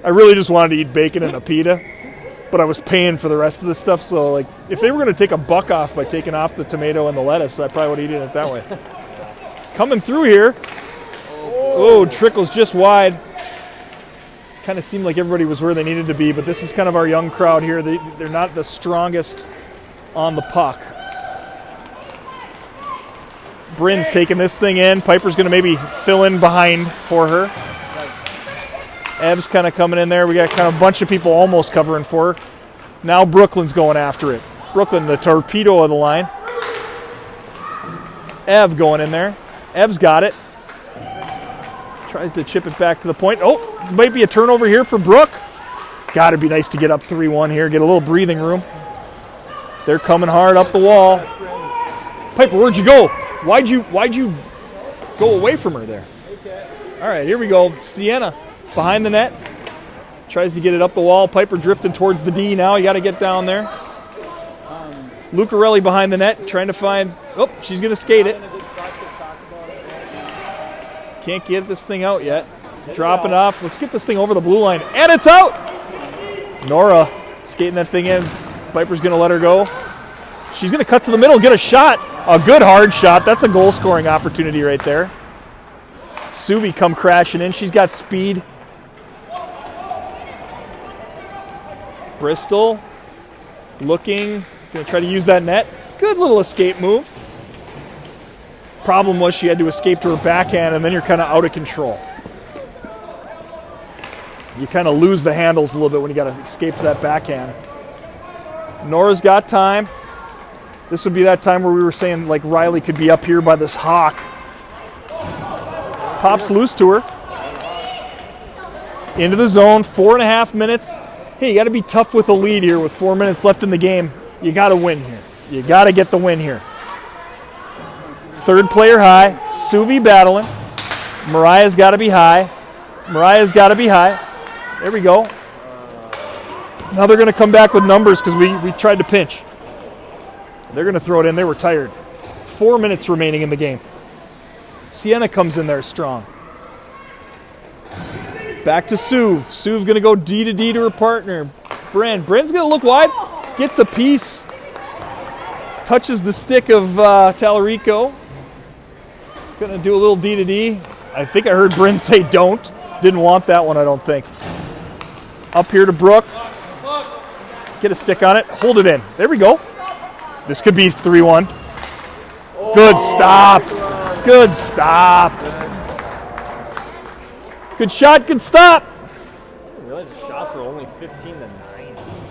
I really just wanted to eat bacon and a pita, but I was paying for the rest of the stuff. So, like, if they were going to take a buck off by taking off the tomato and the lettuce, I probably would have eaten it that way. Coming through here. Oh, trickles just wide. Kind of seemed like everybody was where they needed to be, but this is kind of our young crowd here. They're not the strongest on the puck. Bryn's taking this thing in. Piper's going to maybe fill in behind for her. Ev's kind of coming in there. We got kind of a bunch of people almost covering for her. Now Brooklyn's going after it. Brooklyn, the torpedo of the line. Ev going in there. Ev's got it. Tries to chip it back to the point. Oh, it might be a turnover here for Brooke. Got to be nice to get up 3-1 here, get a little breathing room. They're coming hard up the wall. Piper, where'd you go? Why'd you go away from her there? All right, here we go. Sienna behind the net. Tries to get it up the wall. Piper drifting towards the D now. You got to get down there. Lucarelli behind the net, trying to find. Oh, she's going to skate it. Can't get this thing out yet. Dropping off. Let's get this thing over the blue line. And it's out! Nora skating that thing in. Piper's going to let her go. She's going to cut to the middle, get a shot. A good hard shot. That's a goal-scoring opportunity right there. Suvi come crashing in. She's got speed. Bristol looking. Going to try to use that net. Good little escape move. Problem was she had to escape to her backhand, and then you're kind of out of control. You kind of lose the handles a little bit when you got to escape to that backhand. Nora's got time. This would be that time where we were saying like Riley could be up here by this hawk. Pops loose to her. Into the zone, 4.5 minutes. Hey, you got to be tough with a lead here with 4 minutes left in the game. You got to win here. You got to get the win here. Third player high. Suvi battling. Mariah's got to be high. Mariah's got to be high. There we go. Now they're going to come back with numbers because we tried to pinch. They're going to throw it in. They were tired. 4 minutes remaining in the game. Sienna comes in there strong. Back to Suv. Suv's going to go D to D to her partner. Bren's going to look wide. Gets a piece. Touches the stick of Tallarico. Going to do a little D to D. I think I heard Bryn say don't. Didn't want that one, I don't think. Up here to Brooke. Get a stick on it. Hold it in. There we go. This could be 3-1. Good stop. Good stop. Good shot, good stop. I didn't realize the shots were only 15-9.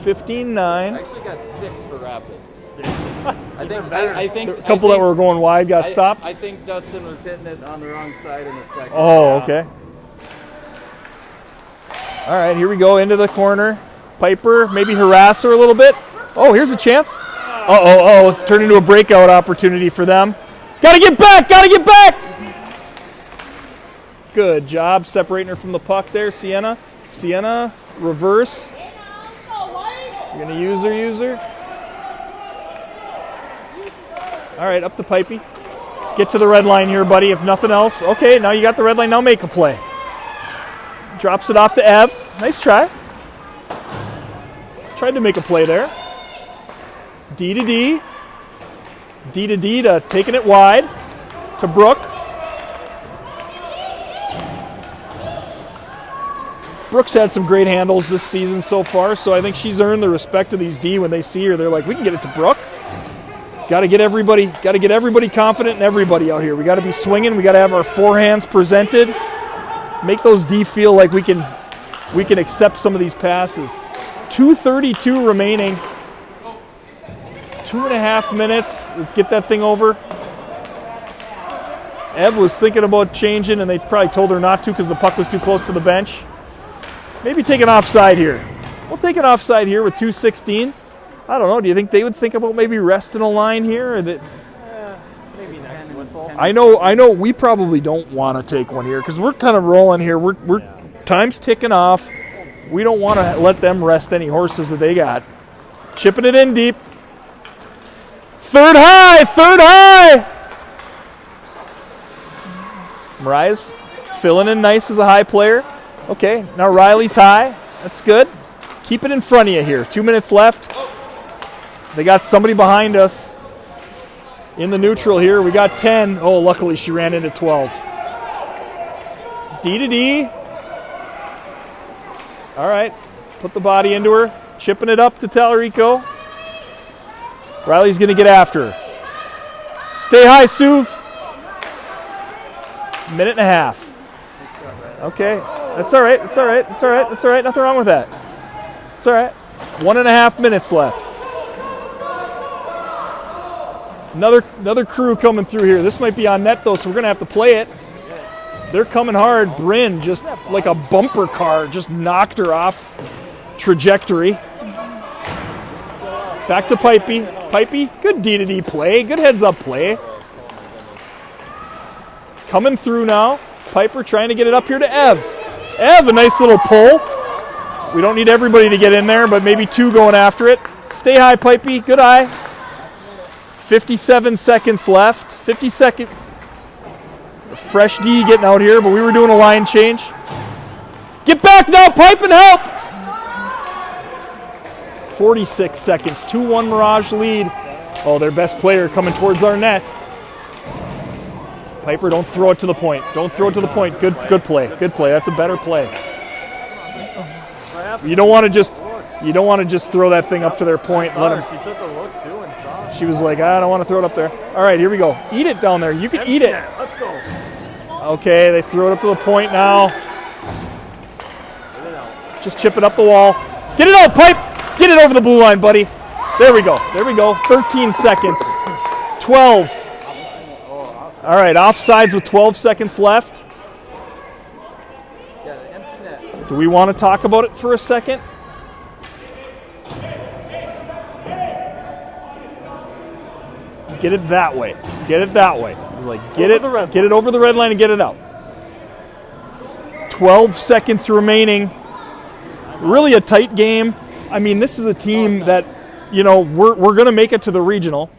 15-9. I actually got 6 for Rapids. 6. I think A couple that were going wide got stopped. I think Dustin was hitting it on the wrong side in the second. Oh, okay. All right, here we go into the corner. Piper, maybe harass her a little bit. Oh, here's a chance. It's turned into a breakout opportunity for them. Got to get back, got to get back. Good job separating her from the puck there, Sienna. Sienna, reverse. You're going to use her. All right, up to Pipey. Get to the red line here, buddy, if nothing else. Okay, now you got the red line. Now make a play. Drops it off to Ev. Nice try. Tried to make a play there. D to D. D to D to taking it wide to Brooke. Brooke's had some great handles this season so far, so I think she's earned the respect of these D when they see her. They're like, we can get it to Brooke. Got to get everybody confident in everybody out here. We got to be swinging. We got to have our forehands presented. Make those D feel like we can accept some of these passes. 2:32 remaining. 2.5 minutes. Let's get that thing over. Ev was thinking about changing, and they probably told her not to because the puck was too close to the bench. Maybe take an offside here. We'll take an offside here with 2:16. I don't know. Do you think they would think about maybe resting a line here, or that? Maybe next whistle. I know. We probably don't want to take one here because we're kind of rolling here. Time's ticking off. We don't want to let them rest any horses that they got. Chipping it in deep. Third high. Mariah's filling in nice as a high player. Okay, now Riley's high. That's good. Keep it in front of you here. 2 minutes left. They got somebody behind us in the neutral here. We got 10. Oh, luckily she ran into 12. D to D. All right, put the body into her. Chipping it up to Tallarico. Riley's going to get after her. Stay high, Suv. Minute and a half. Okay, that's all right. Nothing wrong with that. It's all right. 1.5 minutes left. Another crew coming through here. This might be on net, though, so we're going to have to play it. They're coming hard. Bryn, just like a bumper car, just knocked her off trajectory. Back to Pipey. Pipey, good D to D play. Good heads-up play. Coming through now. Piper trying to get it up here to Ev. Ev, a nice little pull. We don't need everybody to get in there, but maybe 2 going after it. Stay high, Pipey. Good eye. 57 seconds left. 50 seconds. Fresh D getting out here, but we were doing a line change. Get back now, Pipe, and help! 46 seconds. 2-1 Mirage lead. Oh, their best player coming towards our net. Piper, don't throw it to the point. Don't throw it to the point. Good play. Good play. That's a better play. You don't want to just throw that thing up to their point. Let them. She took a look too and saw it. She was like, I don't want to throw it up there. All right, here we go. Eat it down there. You can eat it. Let's go. Okay, they throw it up to the point now. Just chip it up the wall. Get it out, Pipe. Get it over the blue line, buddy. There we go. There we go. 13 seconds. 12. All right, offsides with 12 seconds left. Yeah, empty net. Do we want to talk about it for a second? Get it that way. Get it that way. Like get it over the red line and get it out. 12 seconds remaining. Really a tight game. I mean, this is a team that, we're going to make it to the regional.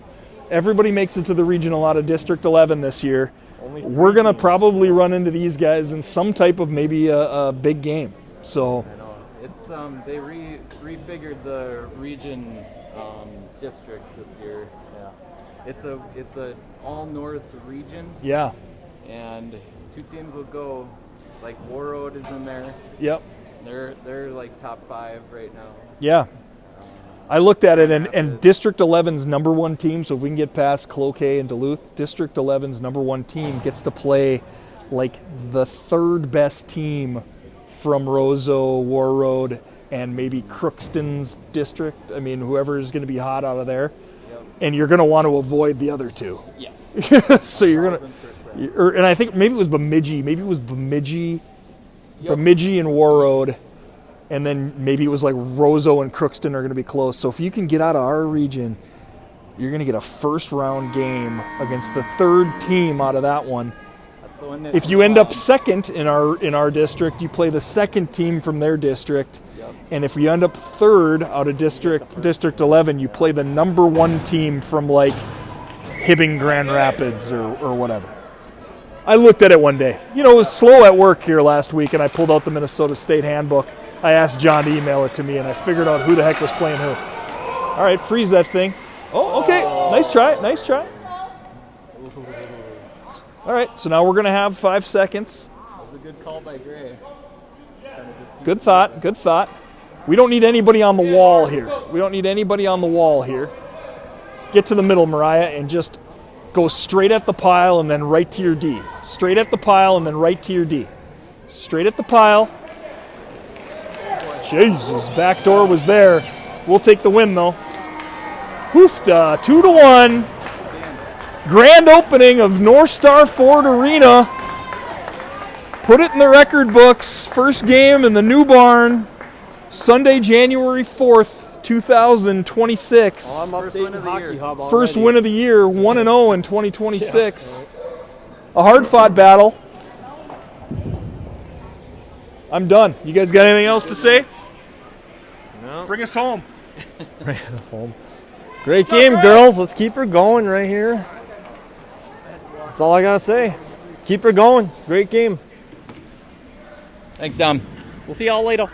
Everybody makes it to the regional out of District 11 this year. We're going to probably run into these guys in some type of maybe a big game. So I know. It's they refigured the region districts this year. Yeah. It's a all north region. yeah. And 2 teams will go. Like Warroad is in there. Yep. They're like top 5 right now. Yeah. I looked at it, and District 11's number 1 team, so if we can get past Cloquet and Duluth, District 11's number 1 team gets to play like the 3rd best team from Roseau, Warroad, and maybe Crookston's district. I mean, whoever is going to be hot out of there. Yep. And you're going to want to avoid the other 2. Yes. So you're going to... And I think maybe it was Bemidji. Maybe it was Bemidji, Bemidji and Warroad. And then maybe it was like Roseau and Crookston are going to be close. So if you can get out of our region, you're going to get a first-round game against the 3rd team out of that one. That's the one. If you end up second in our district, you play the 2nd team from their district. Yep. And if you end up 3rd out of District 11, you play the number 1 team from like Hibbing Grand Rapids or whatever. I looked at it one day. It was slow at work here last week, and I pulled out the Minnesota State handbook. I asked John to email it to me, and I figured out who the heck was playing who. All right, freeze that thing. Oh, okay. Nice try. Nice try. All right, so now we're going to have 5 seconds. That was a good call by Gray. Good thought. Good thought. We don't need anybody on the wall here. We don't need anybody on the wall here. Get to the middle, Mariah, and just go straight at the pile and then right to your D. Straight at the pile and then right to your D. Straight at the pile. Jesus, backdoor was there. We'll take the win, though. Hoofda, 2-1. Grand opening of North Star Ford Arena. Put it in the record books. First game in the new barn. Sunday, January 4th, 2026. I'm updating Hockey Hub already. First win of the year, 1-0 in 2026. Yeah. A hard-fought battle. I'm done. You guys got anything else to say? No. Bring us home. Bring us home. Great game, girls. Let's keep her going right here. That's all I got to say. Keep her going. Great game. Thanks, Dom. We'll see y'all later.